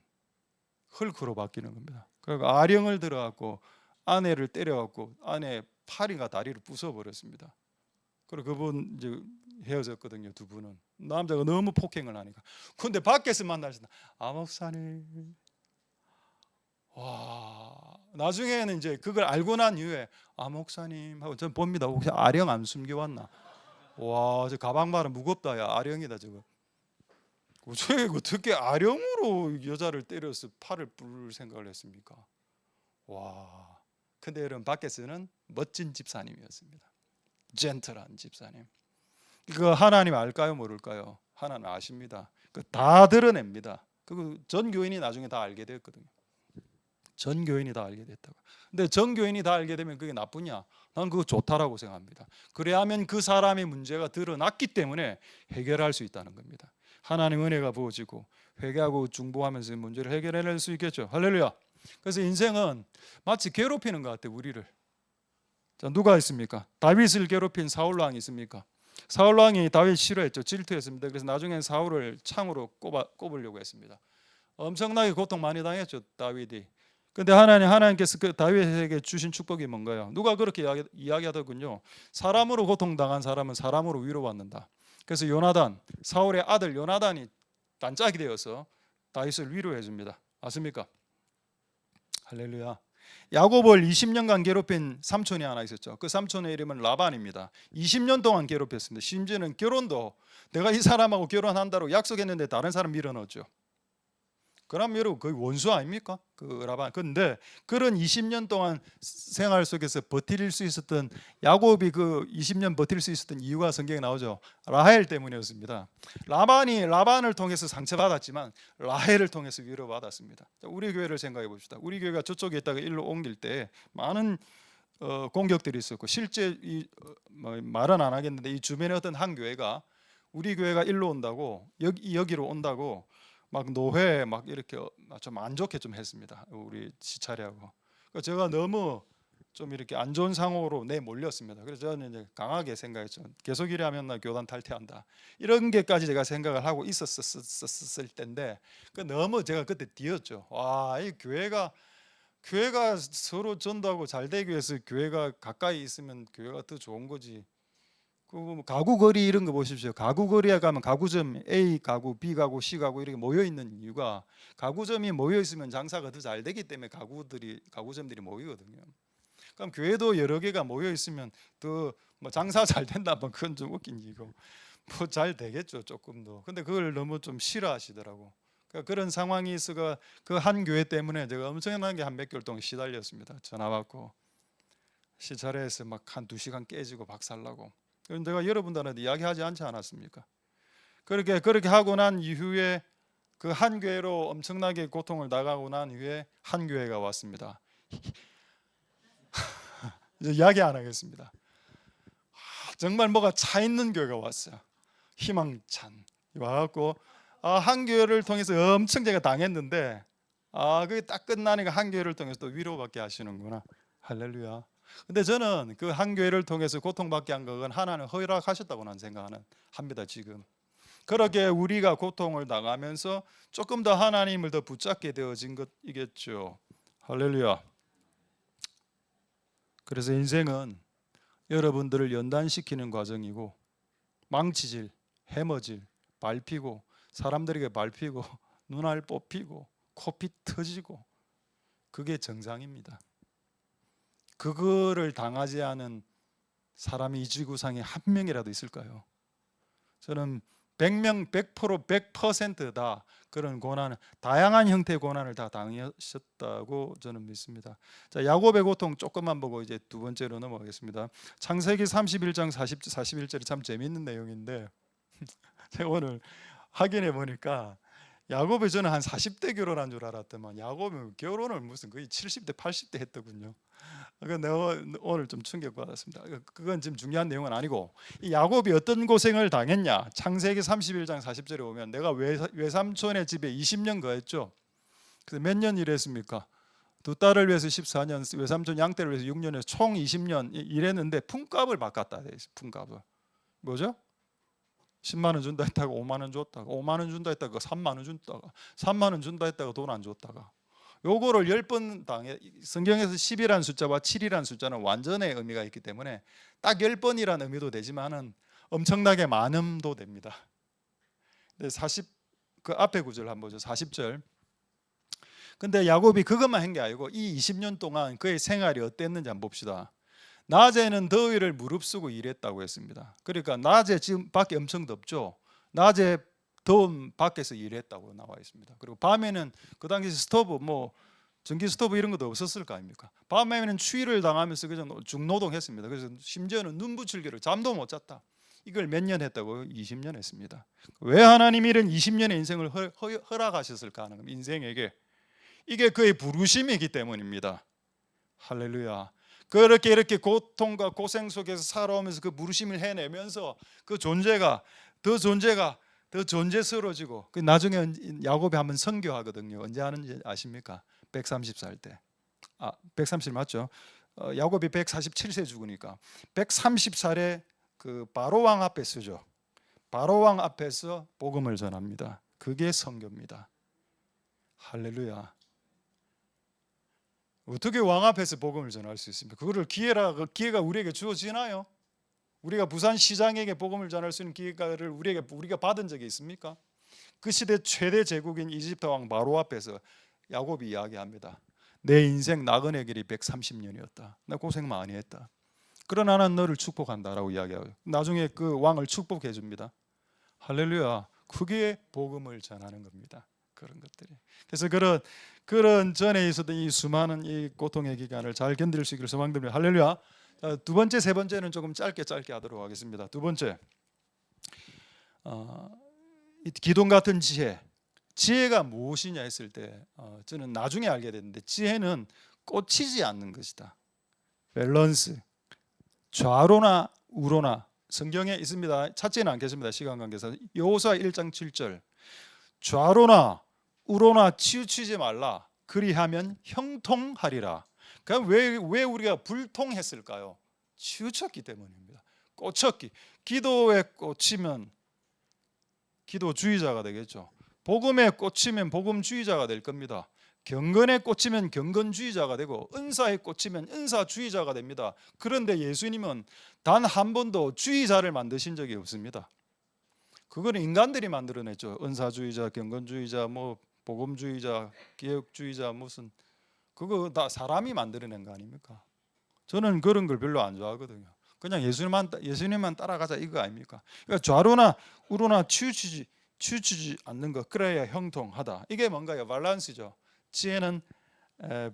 헐크로 바뀌는 겁니다. 그러니까 아령을 들어갖고 아내를 때려갖고 아내 팔이가 다리를 부숴버렸습니다. 그리고 그분 이제 헤어졌거든요. 두 분은 남자가 너무 폭행을 하니까. 근데 밖에서 만나시다. 목사님. 와, 나중에는 이제 그걸 알고 난 이후에 목사님 하고 전 봅니다. 혹시 아령 안 숨겨왔나? 와, 저 가방말은 무겁다. 야, 아령이다 저거. 어떻게 아령으로 여자를 때려서 팔을 부를 생각을 했습니까? 와, 근데 여러분 밖에서는 멋진 집사님이었습니다. 젠틀한 집사님. 이거 하나님 알까요, 모를까요? 하나님 아십니다. 다 드러냅니다. 전 교인이 나중에 다 알게 됐거든요. 전 교인이 다 알게 됐다고. 근데 전 교인이 다 알게 되면 그게 나쁘냐? 난 그거 좋다라고 생각합니다. 그래야면 그 사람의 문제가 드러났기 때문에 해결할 수 있다는 겁니다. 하나님 은혜가 부어지고 회개하고 중보하면서 문제를 해결해낼 수 있겠죠. 할렐루야. 그래서 인생은 마치 괴롭히는 것 같아요, 우리를. 자, 누가 있습니까? 다윗을 괴롭힌 사울 왕이 있습니까? 사울 왕이 다윗 싫어했죠. 질투했습니다. 그래서 나중엔 사울을 창으로 꼽으려고 했습니다. 엄청나게 고통 많이 당했죠, 다윗이. 근데 하나님께서 그 다윗에게 주신 축복이 뭔가요? 누가 그렇게 이야기하더군요. 사람으로 고통당한 사람은 사람으로 위로받는다. 그래서 요나단, 사울의 아들 요나단이 단짝이 되어서 다윗을 위로해 줍니다. 맞습니까? 할렐루야. 야곱을 20년간 괴롭힌 삼촌이 하나 있었죠. 그 삼촌의 이름은 라반입니다. 20년 동안 괴롭혔습니다. 심지어는 결혼도 내가 이 사람하고 결혼한다고 약속했는데 다른 사람 밀어넣었죠. 그럼 여러분 거의 원수 아닙니까? 그 라반. 그런데 그런 20년 동안 생활 속에서 버틸 수 있었던 야곱이 그 20년 버틸 수 있었던 이유가 성경에 나오죠. 라헬 때문이었습니다. 라반을 통해서 상처받았지만 라헬을 통해서 위로받았습니다. 우리 교회를 생각해 봅시다. 우리 교회가 저쪽에 있다가 일로 옮길 때 많은 공격들이 있었고 실제 말은 안 하겠는데 이 주변에 어떤 한 교회가 우리 교회가 일로 온다고 여기로 온다고 막 노회 막 이렇게 좀 안 좋게 좀 했습니다. 우리 시차례하고. 그러니까 제가 너무 좀 이렇게 안 좋은 상황으로 내몰렸습니다. 그래서 저는 이제 강하게 생각했죠. 계속 이래하면 나 교단 탈퇴한다. 이런 게까지 제가 생각을 하고 있었을 텐데 너무 제가 그때 뒤었죠. 이 교회가 서로 전도하고 잘 되기 위해서 교회가 가까이 있으면 교회가 더 좋은 거지. 그 가구 거리 이런 거 보십시오. 가구 거리에 가면 가구점 A 가구, B 가구, C 가구 이렇게 모여 있는 이유가 가구점이 모여 있으면 장사가 더 잘 되기 때문에 가구점들이 모이거든요. 그럼 교회도 여러 개가 모여 있으면 더 뭐 장사 잘 된다, 뭐 그건 좀 웃긴 얘기고 뭐 잘 되겠죠 조금 더. 근데 그걸 너무 좀 싫어하시더라고. 그러니까 그런 상황이 있어가 그 한 교회 때문에 제가 엄청나게 한 몇 개월 동안 시달렸습니다. 전화 받고 시차례에서 막 한 2시간 깨지고 박살나고. 내가 여러분들한테 이야기하지 않지 않았습니까? 그렇게 하고 난 이후에 그 한 교회로 엄청나게 고통을 당하고 난 이후에 한 교회가 왔습니다. 이제 이야기 안 하겠습니다. 정말 뭐가 차 있는 교회가 왔어요. 희망찬 와갖고 한 교회를 통해서 엄청 제가 당했는데 그게 딱 끝나니까 한 교회를 통해서 또 위로받게 하시는구나. 할렐루야. 근데 저는 그 한 교회를 통해서 고통받게 한 것은 하나님 허락하셨다고 난 생각하는 합니다. 지금 그렇게 우리가 고통을 당하면서 조금 더 하나님을 더 붙잡게 되어진 것이겠죠. 할렐루야. 그래서 인생은 여러분들을 연단시키는 과정이고, 망치질, 해머질, 밟히고, 사람들에게 밟히고, 눈알 뽑히고, 코피 터지고, 그게 정상입니다. 그거를 당하지 않은 사람이 이 지구상에 한 명이라도 있을까요? 저는 100명, 100%, 100%다 그런 고난을, 다양한 형태의 고난을 다 당하셨다고 저는 믿습니다. 자, 야곱의 고통 조금만 보고 이제 두 번째로 넘어가겠습니다. 창세기 31장 41절이 참 재미있는 내용인데 제가 오늘 확인해 보니까 야곱이 저는 한 40대 결혼한 줄 알았더만 야곱은 결혼을 무슨 거의 70대, 80대 했더군요. 내가 오늘 좀 충격받았습니다. 그건 지금 중요한 내용은 아니고, 이 야곱이 어떤 고생을 당했냐. 창세기 31장 40절에 보면 내가 외삼촌의 집에 20년 거했죠. 그래서 몇 년 일했습니까? 두 딸을 위해서 14년, 외삼촌 양떼를 위해서 6년에서 총 20년 일했는데 품값을 바꿨다. 품값을. 뭐죠? 10만 원 준다 했다가 5만 원 줬다가, 5만 원 준다 했다가 3만 원 줬다가, 3만 원 준다 했다가 돈 안 줬다가, 요거를 10번 당해. 성경에서 10이라는 숫자와 7이라는 숫자는 완전의 의미가 있기 때문에 딱 10번이라는 의미도 되지만은 엄청나게 많음도 됩니다. 근데 40, 그 앞에 구절 한번 보죠. 40절. 근데 야곱이 그것만 한 게 아니고 이 20년 동안 그의 생활이 어땠는지 한번 봅시다. 낮에는 더위를 무릅쓰고 일했다고 했습니다. 그러니까 낮에 지금 밖에 엄청 덥죠. 낮에 더운 밖에서 일했다고 나와 있습니다. 그리고 밤에는 그 당시 스토브, 뭐 전기 스토브 이런 것도 없었을 거 아닙니까? 밤에는 추위를 당하면서 그냥 중노동했습니다. 그래서 심지어는 눈 붙일기를 잠도 못 잤다. 이걸 몇 년 했다고? 20년 했습니다. 왜 하나님이 이런 20년의 인생을 허락하셨을까 하는 겁니다. 인생에게. 이게 그의 부르심이기 때문입니다. 할렐루야. 그렇게 이렇게 고통과 고생 속에서 살아오면서 그 부르심을 해내면서 그 존재가 더 존재스러워지고, 그 나중에 야곱이 한번 선교하거든요. 언제 하는지 아십니까? 130살 때. 130 맞죠? 야곱이 147세 죽으니까 130살에 그 바로 왕 앞에 서죠. 바로 왕 앞에서 복음을 전합니다. 그게 선교입니다. 할렐루야. 어떻게 왕 앞에서 복음을 전할 수 있습니까? 그거를 기회가 우리에게 주어지나요? 우리가 부산 시장에게 복음을 전할 수 있는 기회를 우리가 받은 적이 있습니까? 그 시대 최대 제국인 이집트 왕 바로 앞에서 야곱이 이야기합니다. 내 인생 나그네 길이 130년이었다. 나 고생 많이 했다. 그러나 나는 너를 축복한다라고 이야기하고 나중에 그 왕을 축복해 줍니다. 할렐루야. 그게 복음을 전하는 겁니다. 그런 것들이. 그래서 그런 전에 있었던 이 수많은 이 고통의 기간을 잘 견딜 수 있기를 소망드립니다. 할렐루야. 두 번째, 세 번째는 조금 짧게 하도록 하겠습니다. 두 번째, 이 기둥 같은 지혜. 지혜가 무엇이냐 했을 때 저는 나중에 알게 됐는데 지혜는 꽂히지 않는 것이다. 밸런스. 좌로나 우로나 성경에 있습니다. 찾지는 않겠습니다. 시간 관계상. 여호수아 1장 7절. 좌로나 우로나 치우치지 말라. 그리하면 형통하리라. 그럼 왜 우리가 불통했을까요? 치우쳤기 때문입니다. 꽂혔기. 기도에 꽂히면 기도주의자가 되겠죠. 복음에 꽂히면 복음주의자가 될 겁니다. 경건에 꽂히면 경건주의자가 되고 은사에 꽂히면 은사주의자가 됩니다. 그런데 예수님은 단 한 번도 주의자를 만드신 적이 없습니다. 그거는 인간들이 만들어냈죠. 은사주의자, 경건주의자, 뭐 복음주의자, 개혁주의자, 무슨 그거 다 사람이 만들어낸 거 아닙니까? 저는 그런 걸 별로 안 좋아하거든요. 그냥 예수님만 따라가자 이거 아닙니까? 그러니까 좌로나 우로나 치우치지 않는 것, 그래야 형통하다. 이게 뭔가요? 밸런스죠. 지혜는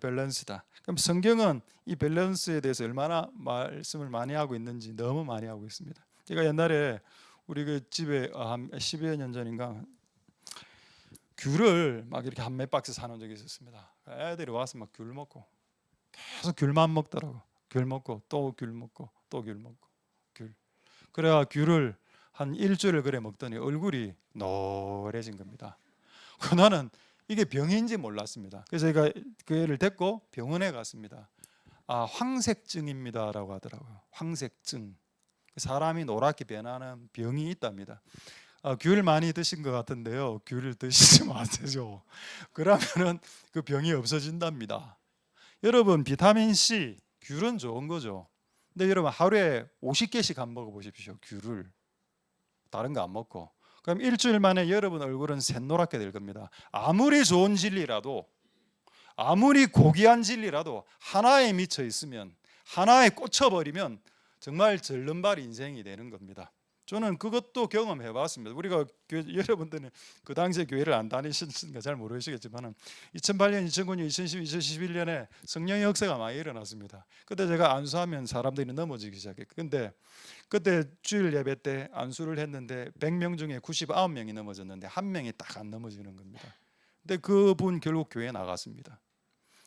밸런스다. 그럼 성경은 이 밸런스에 대해서 얼마나 말씀을 많이 하고 있는지 너무 많이 하고 있습니다. 제가 옛날에 우리 그 집에 한 10여 년 전인가 귤을 막 이렇게 한 몇 박스 사놓은 적이 있었습니다. 애들이 와서 막 귤 먹고 계속 귤만 먹더라고. 귤 먹고 또 귤 먹고 또 귤 먹고 귤. 그래야 귤을 한 일주일을 그래 먹더니 얼굴이 노래진 겁니다. 나는 이게 병인지 몰랐습니다. 그래서 제가 그 애를 데리고 병원에 갔습니다. 아, 황색증입니다라고 하더라고요. 황색증. 사람이 노랗게 변하는 병이 있답니다. 귤 많이 드신 것 같은데요. 귤을 드시지 마세요. 그러면은 그 병이 없어진답니다. 여러분, 비타민 C, 귤은 좋은 거죠. 근데 여러분 하루에 50개씩 안 먹어 보십시오. 귤을. 다른 거 안 먹고. 그럼 일주일 만에 여러분 얼굴은 샛노랗게 될 겁니다. 아무리 좋은 진리라도, 아무리 고귀한 진리라도 하나에 미쳐 있으면, 하나에 꽂혀버리면 정말 절름발 인생이 되는 겁니다. 저는 그것도 경험해 봤습니다. 우리가 여러분들은 그 당시에 교회를 안 다니셨으니까 잘 모르시겠지만 2008년, 2009년, 2010, 2011년에 성령의 역사가 많이 일어났습니다. 그때 제가 안수하면 사람들이 넘어지기 시작했고, 근데 그때 주일 예배 때 안수를 했는데 100명 중에 99명이 넘어졌는데 한 명이 딱 안 넘어지는 겁니다. 근데 그분 결국 교회 나갔습니다.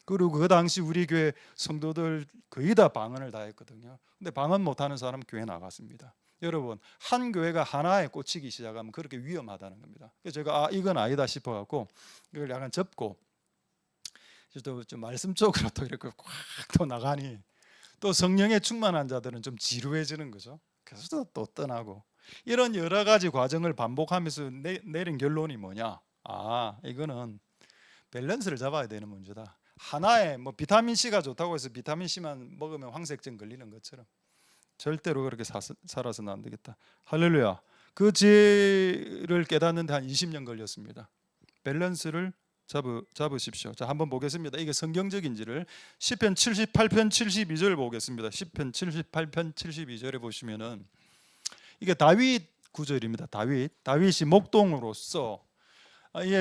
그리고 그 당시 우리 교회 성도들 거의 다 방언을 다 했거든요. 근데 방언 못하는 사람 교회 나갔습니다. 여러분, 한 교회가 하나에 꽂히기 시작하면 그렇게 위험하다는 겁니다. 그래서 제가 이건 아니다 싶어갖고 이걸 약간 접고 좀 말씀 쪽으로 또 이렇게 꽉 또 나가니 또 성령에 충만한 자들은 좀 지루해지는 거죠. 그래서 또 떠나고 이런 여러 가지 과정을 반복하면서 내린 결론이 뭐냐? 이거는 밸런스를 잡아야 되는 문제다. 하나에 뭐 비타민 C가 좋다고 해서 비타민 C만 먹으면 황색증 걸리는 것처럼 절대로 그렇게 살아서는 안 되겠다. 할렐루야. 그 지혜를 깨닫는데 한 20년 걸렸습니다. 밸런스를 잡으십시오. 자, 한번 보겠습니다. 이게 성경적인지를 시편 78편 72절 보겠습니다. 시편 78편 72절에 보시면은 이게 다윗 구절입니다. 다윗이 목동으로서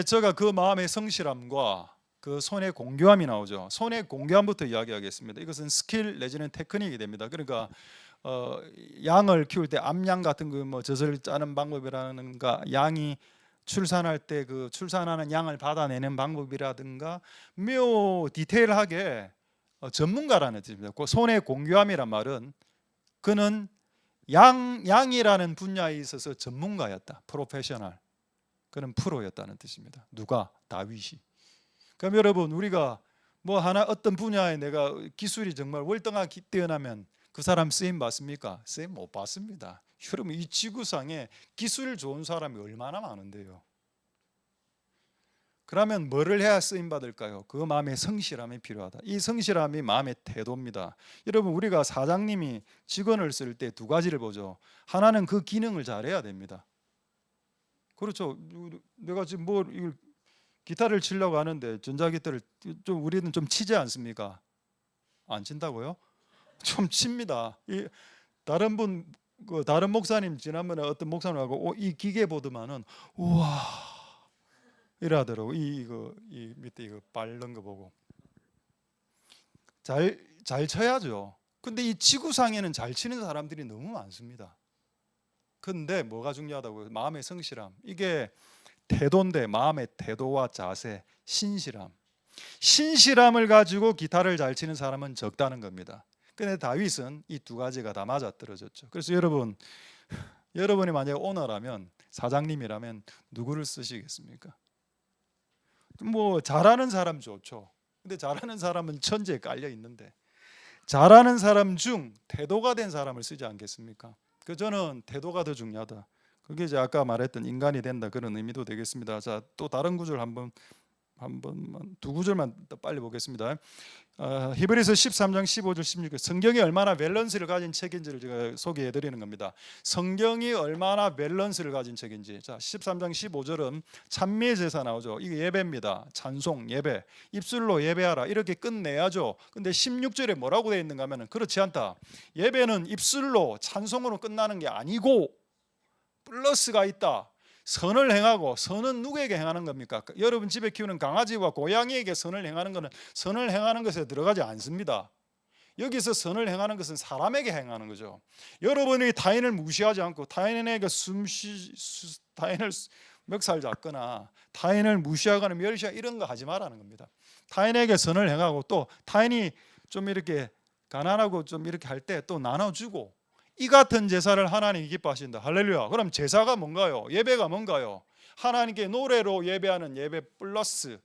저가 그 마음의 성실함과 그 손의 공교함이 나오죠. 손의 공교함부터 이야기하겠습니다. 이것은 스킬 내지는 테크닉이 됩니다. 그러니까 양을 키울 때 암양 같은 거 뭐 젖을 짜는 방법이라든가 양이 출산할 때 그 출산하는 양을 받아내는 방법이라든가 묘 디테일하게 전문가라는 뜻입니다. 그 손의 공교함이란 말은 그는 양이라는 분야에 있어서 전문가였다. 프로페셔널. 그는 프로였다는 뜻입니다. 누가? 다윗이. 그럼 여러분, 우리가 뭐 하나 어떤 분야에 내가 기술이 정말 월등하게 뛰어나면 그 사람 쓰임 받습니까? 쓰임 못 받습니다. 여러분, 이 지구상에 기술 좋은 사람이 얼마나 많은데요. 그러면 뭐를 해야 쓰임 받을까요? 그 마음의 성실함이 필요하다. 이 성실함이 마음의 태도입니다. 여러분, 우리가 사장님이 직원을 쓸 때 두 가지를 보죠. 하나는 그 기능을 잘해야 됩니다. 그렇죠. 내가 지금 기타를 치려고 하는데 전자기타를 좀 우리는 좀 치지 않습니까? 안 친다고요? 좀 칩니다. 다른 목사님 지난번에 어떤 목사님하고 이 기계 보더만은 우와 이러더라고. 이 밑에 이거 바른 거 보고 잘 쳐야죠. 근데 이 지구상에는 잘 치는 사람들이 너무 많습니다. 근데 뭐가 중요하다고요? 마음의 성실함. 이게 태도인데 마음의 태도와 자세, 신실함을 가지고 기타를 잘 치는 사람은 적다는 겁니다. 근데 다윗은 이 두 가지가 다 맞아떨어졌죠. 그래서 여러분이 만약에 오너라면, 사장님이라면 누구를 쓰시겠습니까? 뭐 잘하는 사람 좋죠. 근데 잘하는 사람은 천지에 깔려 있는데 잘하는 사람 중 태도가 된 사람을 쓰지 않겠습니까? 저는 태도가 더 중요하다. 그게 이제 아까 말했던 인간이 된다 그런 의미도 되겠습니다. 자, 또 다른 구절 두 구절만 더 빨리 보겠습니다. 히브리서 13장 15절 16절. 성경이 얼마나 밸런스를 가진 책인지를 제가 소개해 드리는 겁니다. 성경이 얼마나 밸런스를 가진 책인지. 자, 13장 15절은 찬미의 제사 나오죠. 이게 예배입니다. 찬송, 예배. 입술로 예배하라. 이렇게 끝내야죠. 근데 16절에 뭐라고 되어 있는가 하면은 그렇지 않다. 예배는 입술로 찬송으로 끝나는 게 아니고 플러스가 있다. 선을 행하고, 선은 누구에게 행하는 겁니까? 여러분 집에 키우는 강아지와 고양이에게 선을 행하는 것은 선을 행하는 것에 들어가지 않습니다. 여기서 선을 행하는 것은 사람에게 행하는 거죠. 여러분이 타인을 무시하지 않고 타인에게 타인을 멱살 잡거나 타인을 무시하거나 멸시하거나 이런 거 하지 말라는 겁니다. 타인에게 선을 행하고 또 타인이 좀 이렇게 가난하고 좀 이렇게 할 때 또 나눠주고, 이 같은 제사를 하나님이 기뻐하신다. 할렐루야. 그럼 제사가 뭔가요? 예배가 뭔가요? 하나님께 노래로 예배하는 예배 플러스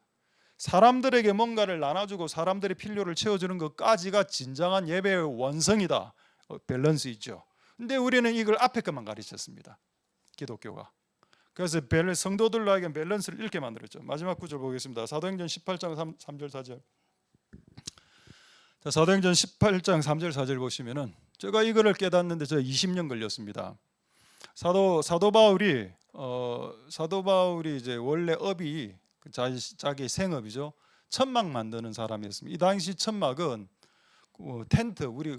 사람들에게 뭔가를 나눠주고 사람들의 필요를 채워주는 것까지가 진정한 예배의 원성이다. 밸런스 있죠. 근데 우리는 이걸 앞에 것만 가르쳤습니다. 기독교가. 그래서 성도들에게 밸런스를 잃게 만들었죠. 마지막 구절 보겠습니다. 사도행전 18장 3절 4절. 자, 사도행전 18장 3절 4절 보시면은 제가 이거를 깨닫는데 저 20년 걸렸습니다. 사도 바울이 이제 원래 업이 자기 생업이죠. 천막 만드는 사람이었습니다. 이 당시 천막은 텐트, 우리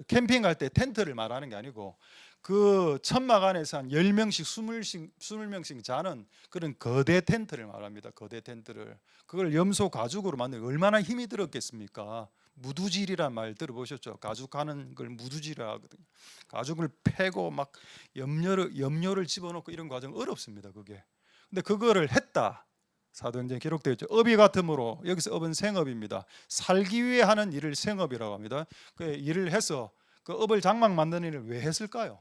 캠핑 갈 때 텐트를 말하는 게 아니고 그 천막 안에서 한 10명씩 20명씩 자는 그런 거대 텐트를 말합니다. 거대 텐트를. 그걸 염소 가죽으로 만들고 얼마나 힘이 들었겠습니까? 무두질이란 말 들어보셨죠? 가죽하는 걸 무두질이라 하거든요. 가죽을 패고 막 염료를 집어넣고 이런 과정 어렵습니다. 그게. 근데 그거를 했다. 사도행전에 기록되어 있죠. 업이 같으므로, 여기서 업은 생업입니다. 살기 위해 하는 일을 생업이라고 합니다. 그 일을 해서 그 업을 장막 만드는 일을 왜 했을까요?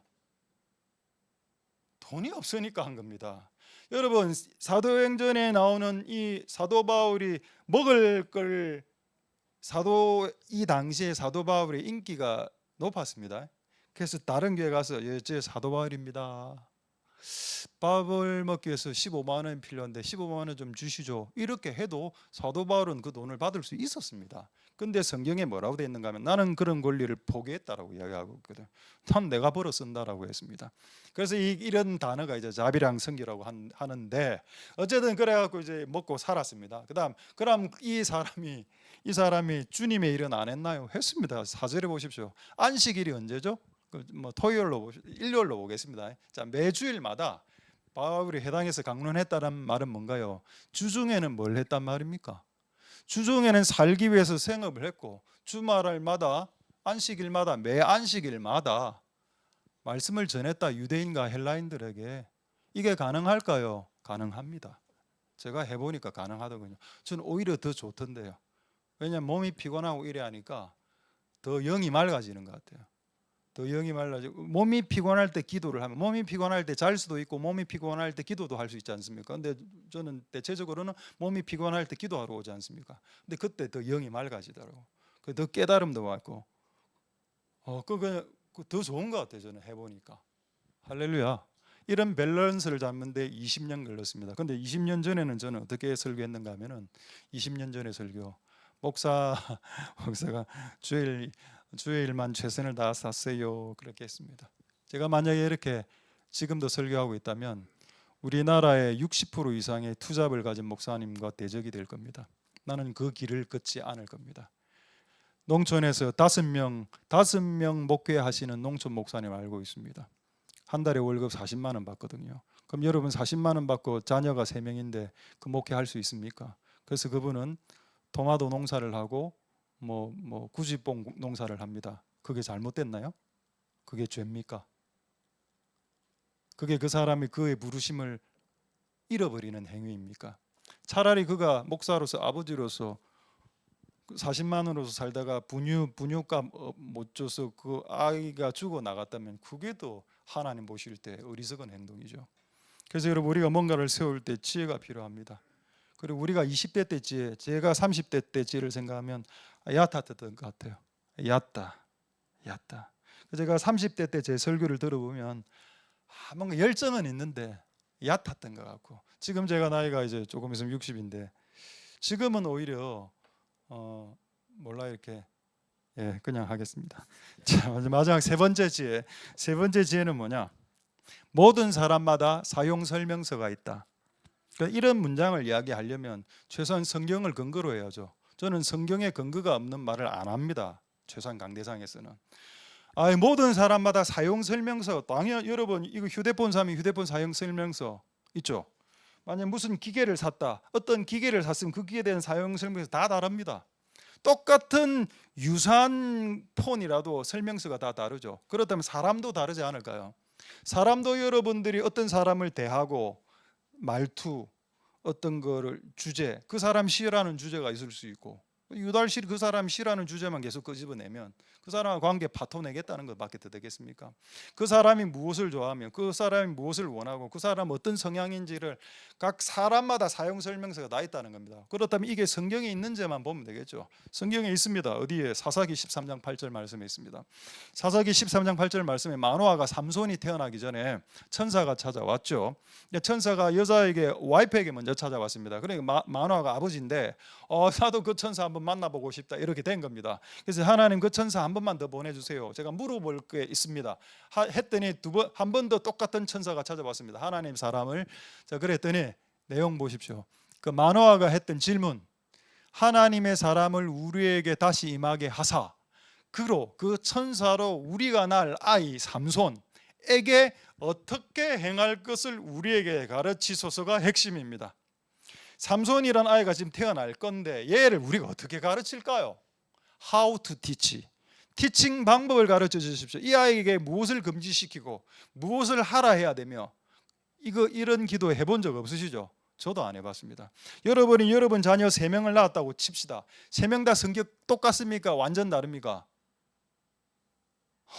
돈이 없으니까 한 겁니다. 여러분, 사도행전에 나오는 이 사도 바울이 먹을 걸 이 당시에 사도 바울의 인기가 높았습니다. 그래서 다른 교회 가서 제 사도 바울입니다. 밥을 먹기 위해서 15만 원 필요한데 15만 원 좀 주시죠. 이렇게 해도 사도 바울은 그 돈을 받을 수 있었습니다. 근데 성경에 뭐라고 되어 있는가 하면 나는 그런 권리를 포기했다라고 이야기하고 있거든. 난 내가 벌어 쓴다라고 했습니다. 그래서 이런 단어가 이제 자비랑 성기라고 하는데 어쨌든 그래갖고 이제 먹고 살았습니다. 그럼 이 사람이 주님의 일은 안 했나요? 했습니다. 4절에 보십시오. 안식일이 언제죠? 일요일로 보겠습니다. 자, 매주일마다 바울이 해당에서 강론했다는 말은 뭔가요? 주중에는 뭘 했단 말입니까? 주중에는 살기 위해서 생업을 했고 주말마다 안식일마다 매 안식일마다 말씀을 전했다. 유대인과 헬라인들에게. 이게 가능할까요? 가능합니다. 제가 해보니까 가능하더군요. 저는 오히려 더 좋던데요. 왜냐하면 몸이 피곤하고 이래 하니까 더 영이 맑아지는 것 같아요. 더 영이 말라지고 몸이 피곤할 때 기도를 하면 몸이 피곤할 때 잘 수도 있고 몸이 피곤할 때 기도도 할 수 있지 않습니까? 근데 저는 대체적으로는 몸이 피곤할 때 기도하러 오지 않습니까? 근데 그때 더 영이 맑아지더라고. 더 깨달음도 왔고 그거 더 좋은 것 같아요. 저는 해보니까. 할렐루야. 이런 밸런스를 잡는데 20년 걸렸습니다. 근데 20년 전에는 저는 어떻게 설교했는가 하면은 20년 전에 설교 목사가 주일만 최선을 다하세요 그렇게 했습니다. 제가 만약에 이렇게 지금도 설교하고 있다면 우리나라의 60% 이상의 투잡을 가진 목사님과 대적이 될 겁니다. 나는 그 길을 걷지 않을 겁니다. 농촌에서 5명 목회하시는 농촌 목사님 알고 있습니다. 한 달에 월급 40만 원 받거든요. 그럼 여러분 40만 원 받고 자녀가 3명인데 그 목회할 수 있습니까? 그래서 그분은 토마토 농사를 하고 구지뽕 농사를 합니다. 그게 잘못됐나요? 그게 죄입니까? 그게 그 사람이 그의 부르심을 잃어버리는 행위입니까? 차라리 그가 목사로서 아버지로서 40만 원으로서 살다가 분유값 못 줘서 그 아이가 죽어 나갔다면 그게 더 하나님 보실 때 어리석은 행동이죠. 그래서 여러분 우리가 뭔가를 세울 때 지혜가 필요합니다. 그리고 우리가 20대 때 지혜, 제가 30대 때 지혜를 생각하면 얕았던 것 같아요. 얕다. 제가 30대 때 제 설교를 들어보면 뭔가 열정은 있는데 얕았던 것 같고 지금 제가 나이가 이제 조금 있으면 60인데 지금은 오히려 몰라 이렇게 그냥 하겠습니다. 자, 마지막 세 번째 지혜는 뭐냐? 모든 사람마다 사용 설명서가 있다. 그러니까 이런 문장을 이야기하려면 최소한 성경을 근거로 해야죠. 저는 성경에 근거가 없는 말을 안 합니다. 최소한 강대상에서는. 모든 사람마다 사용 설명서. 당연 여러분 이거 휴대폰 사면 휴대폰 사용 설명서 있죠. 만약 무슨 기계를 샀다. 어떤 기계를 샀으면 그 기계에 대한 사용 설명서 다 다릅니다. 똑같은 유사한 폰이라도 설명서가 다 다르죠. 그렇다면 사람도 다르지 않을까요? 사람도 여러분들이 어떤 사람을 대하고 말투 어떤 거를 주제 그 사람 싫어하는 주제가 있을 수 있고 유달시 그 사람이 싫어하는 주제만 계속 끄집어내면 그 사람과 관계 파토내겠다는 것밖에 더 되겠습니까? 그 사람이 무엇을 좋아하며 그 사람이 무엇을 원하고 그 사람은 어떤 성향인지를 각 사람마다 사용 설명서가 나 있다는 겁니다. 그렇다면 이게 성경에 있는지만 보면 되겠죠. 성경에 있습니다. 어디에? 사사기 13장 8절 말씀에 있습니다. 사사기 13장 8절 말씀에 마노아가 삼손이 태어나기 전에 천사가 찾아왔죠. 천사가 여자에게 와이프에게 먼저 찾아왔습니다. 그러니까 마노아가 아버지인데 나도 그 천사 한번 만나보고 싶다 이렇게 된 겁니다. 그래서 하나님 그 천사 한 번만 더 보내주세요. 제가 물어볼 게 있습니다. 했더니 한 번 더 똑같은 천사가 찾아왔습니다. 하나님 사람을. 자, 그랬더니 내용 보십시오. 그 마노아가 했던 질문, 하나님의 사람을 우리에게 다시 임하게 하사 그로 그 천사로 우리가 낳을 아이 삼손에게 어떻게 행할 것을 우리에게 가르치소서가 핵심입니다. 삼손이란 아이가 지금 태어날 건데 얘를 우리가 어떻게 가르칠까요? How to teach. 티칭 방법을 가르쳐 주십시오. 이 아이에게 무엇을 금지시키고 무엇을 하라 해야 되며 이런 기도 해본 적 없으시죠? 저도 안 해봤습니다. 여러분이 여러분 자녀 3명을 낳았다고 칩시다. 3명 다 성격 똑같습니까? 완전 다릅니까?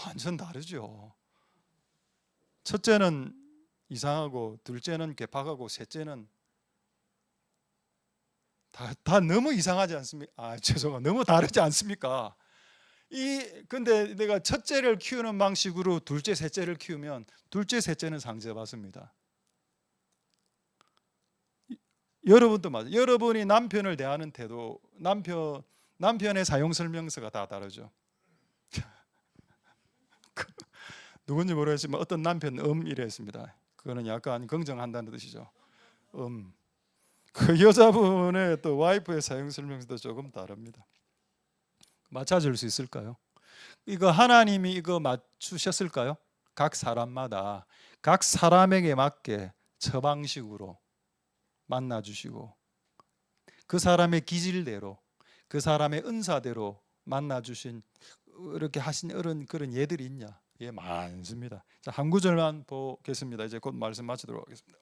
완전 다르죠. 첫째는 이상하고 둘째는 개팍하고 셋째는 다 너무 이상하지 않습니까? 죄송합니다. 너무 다르지 않습니까? 근데 내가 첫째를 키우는 방식으로 둘째, 셋째를 키우면 둘째, 셋째는 상처받습니다. 여러분도 맞아요. 여러분이 남편을 대하는 태도, 남편의 사용 설명서가 다 다르죠. 누군지 모르겠지만 어떤 남편 이랬습니다. 그거는 약간 긍정한다는 뜻이죠. 그 여자분의 또 와이프의 사용 설명서도 조금 다릅니다. 맞춰줄 수 있을까요? 이거 하나님이 이거 맞추셨을까요? 각 사람마다 각 사람에게 맞게 처방식으로 만나주시고 그 사람의 기질대로 그 사람의 은사대로 만나주신 이렇게 하신 그런 예들이 있냐? 예, 많습니다. 자, 한 구절만 보겠습니다. 이제 곧 말씀 마치도록 하겠습니다.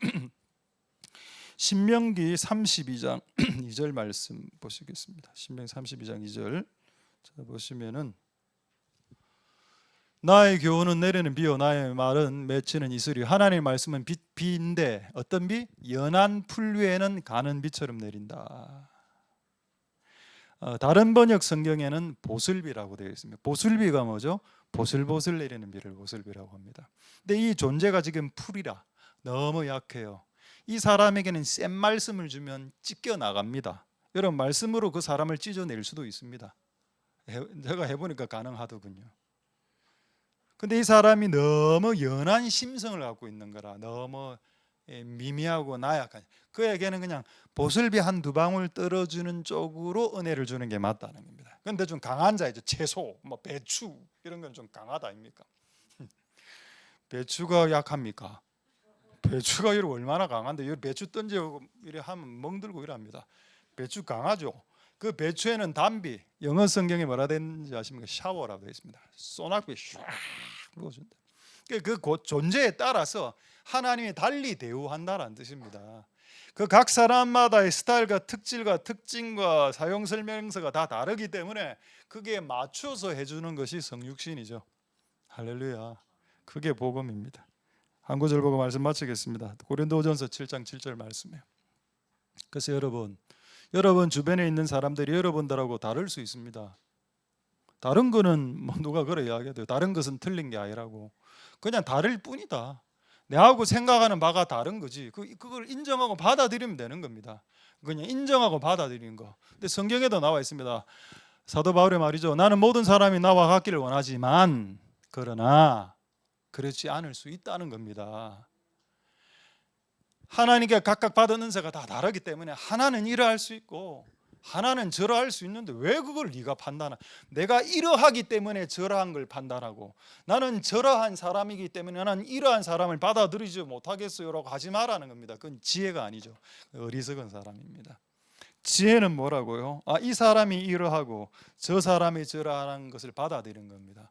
신명기 32장 2절 말씀 보시겠습니다. 신명기 32장 2절 자, 보시면은 나의 교훈은 내리는 비요 나의 말은 맺히는 이슬이. 하나님의 말씀은 비인데 어떤 비? 연한 풀 위에는 가는 비처럼 내린다. 다른 번역 성경에는 보슬비라고 되어 있습니다. 보슬비가 뭐죠? 보슬보슬 내리는 비를 보슬비라고 합니다. 근데 이 존재가 지금 풀이라 너무 약해요. 이 사람에게는 센 말씀을 주면 찢겨 나갑니다. 여러분 말씀으로 그 사람을 찢어낼 수도 있습니다. 제가 해보니까 가능하더군요. 근데 이 사람이 너무 연한 심성을 갖고 있는 거라 너무 미미하고 나약한 그에게는 그냥 보슬비 한두 방울 떨어주는 쪽으로 은혜를 주는 게 맞다는 겁니다. 그런데 좀 강한 자이죠. 채소, 뭐 배추 이런 건 좀 강하다 아닙니까? 배추가 약합니까? 배추가 이렇게 얼마나 강한데 배추 던지고 이래 하면 멍들고 이랍니다. 배추 강하죠. 그 배추에는 담비, 영어 성경에 뭐라 되는지 아십니까? 샤워라고 되어 있습니다. 소낙비 샥 부어준다. 그 존재에 따라서 하나님이 달리 대우한다는 뜻입니다. 그 각 사람마다의 스타일과 특질과 특징과 사용 설명서가 다 다르기 때문에 그게 맞춰서 해주는 것이 성육신이죠. 할렐루야. 그게 복음입니다. 한 구절 보고 말씀 마치겠습니다. 고린도전서 7장 7절 말씀이에요. 그래서 여러분 주변에 있는 사람들이 여러분들하고 다를 수 있습니다. 다른 거는 뭐 누가 그래 이야기해도 다른 것은 틀린 게 아니라고. 그냥 다를 뿐이다. 내하고 생각하는 바가 다른 거지. 그걸 인정하고 받아들이면 되는 겁니다. 그냥 인정하고 받아들이는 거. 근데 성경에도 나와 있습니다. 사도 바울의 말이죠. 나는 모든 사람이 나와 같기를 원하지만 그러나 그렇지 않을 수 있다는 겁니다. 하나님께 각각 받은 은사가 다 다르기 때문에 하나는 이러할 수 있고 하나는 저러할 수 있는데 왜 그걸 네가 판단하? 내가 이러하기 때문에 저러한 걸 판단하고 나는 저러한 사람이기 때문에 나는 이러한 사람을 받아들이지 못하겠어요라고 하지 말라는 겁니다. 그건 지혜가 아니죠. 어리석은 사람입니다. 지혜는 뭐라고요? 이 사람이 이러하고 저 사람이 저러한 것을 받아들이는 겁니다.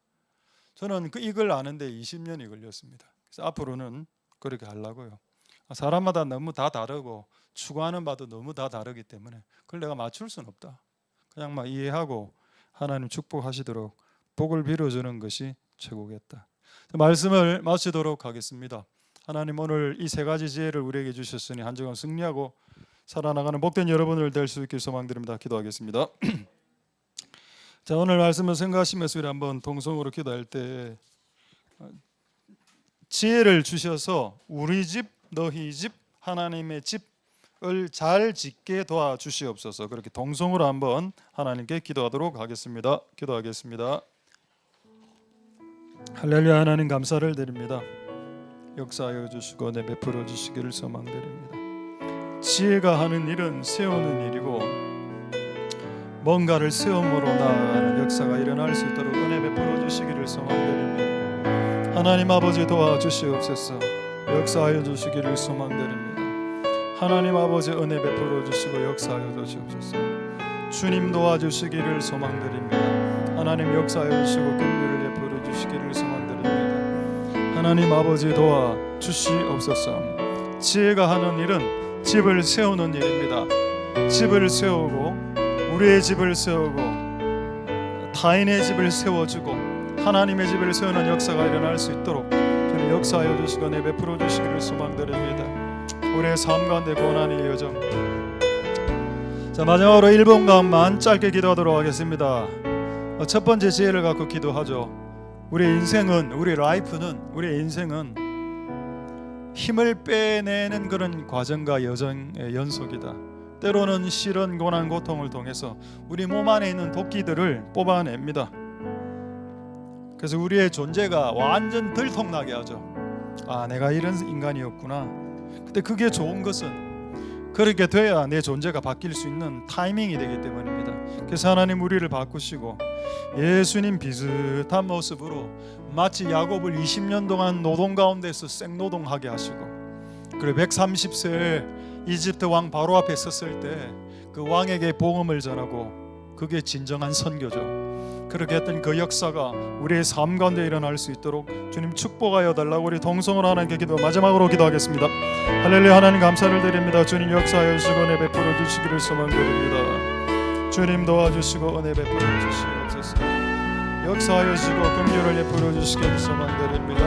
저는 이걸 아는데 20년이 걸렸습니다. 그래서 앞으로는 그렇게 하려고요. 사람마다 너무 다 다르고 추구하는 바도 너무 다 다르기 때문에 그걸 내가 맞출 수는 없다. 그냥 막 이해하고 하나님 축복하시도록 복을 빌어주는 것이 최고겠다. 말씀을 마치도록 하겠습니다. 하나님 오늘 이 세 가지 지혜를 우리에게 주셨으니 한 주간 승리하고 살아나가는 복된 여러분을 될 수 있길 소망드립니다. 기도하겠습니다. 자, 오늘 말씀을 생각하시면서 우리 한번 동성으로 기도할 때 지혜를 주셔서 우리 집, 너희 집, 하나님의 집을 잘 짓게 도와주시옵소서. 그렇게 동성으로 한번 하나님께 기도하도록 하겠습니다. 기도하겠습니다. 할렐루야. 하나님 감사를 드립니다. 역사하여 주시고 은혜 베풀어 주시기를 소망드립니다. 지혜가 하는 일은 세우는 일이고 뭔가를 세움으로 나아가는 역사가 일어날 수 있도록 은혜 베풀어 주시기를 소망드립니다. 하나님 아버지 도와주시옵소서. 역사하여 주시기를 소망드립니다. 하나님 아버지 은혜 베풀어 주시고 역사하여 주시옵소서. 주님 도와주시기를 소망드립니다. 하나님 역사하여 주시고 긍휼을 베풀어 주시기를 소망드립니다. 하나님 아버지 도와주시옵소서. 지혜가 하는 일은 집을 세우는 일입니다. 집을 세우고 우리의 집을 세우고 타인의 집을 세워주고 하나님의 집을 세우는 역사가 일어날 수 있도록 주님 역사하여 주시고 은혜 베풀어 주시기를 소망드립니다. 우리의 삶 가운데 고난의 여정. 자, 마지막으로 1분간만 짧게 기도하도록 하겠습니다. 첫 번째 지혜를 갖고 기도하죠. 우리의 인생은, 우리의 인생은 힘을 빼내는 그런 과정과 여정의 연속이다. 때로는 실은 고난 고통을 통해서 우리 몸 안에 있는 도끼들을 뽑아냅니다. 그래서 우리의 존재가 완전 들통나게 하죠. 아, 내가 이런 인간이었구나. 근데 그게 좋은 것은 그렇게 돼야 내 존재가 바뀔 수 있는 타이밍이 되기 때문입니다. 그래서 하나님 우리를 바꾸시고 예수님 비슷한 모습으로 마치 야곱을 20년 동안 노동 가운데서 생노동하게 하시고 그리고 130세에 이집트 왕 바로 앞에 섰을 때 그 왕에게 복음을 전하고 그게 진정한 선교죠. 그렇게 했던 그 역사가 우리의 삶 가운데 일어날 수 있도록 주님 축복하여 달라고 우리 동성으로 하나님께 기도 마지막으로 기도하겠습니다. 할렐루야. 하나님 감사를 드립니다. 주님 역사하여 주시고 은혜 베풀어 주시기를 소망드립니다. 주님 도와주시고 은혜 베풀어 주시옵소서. 역사하여 주시고 긍휼을 베풀어 주시기를 소망드립니다.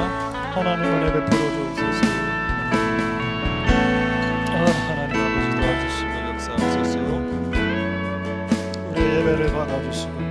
하나님 은혜 베풀어 주옵소서. 하나님 아버지 도와주시고 역사하소서. 우리 예배를 받아주시고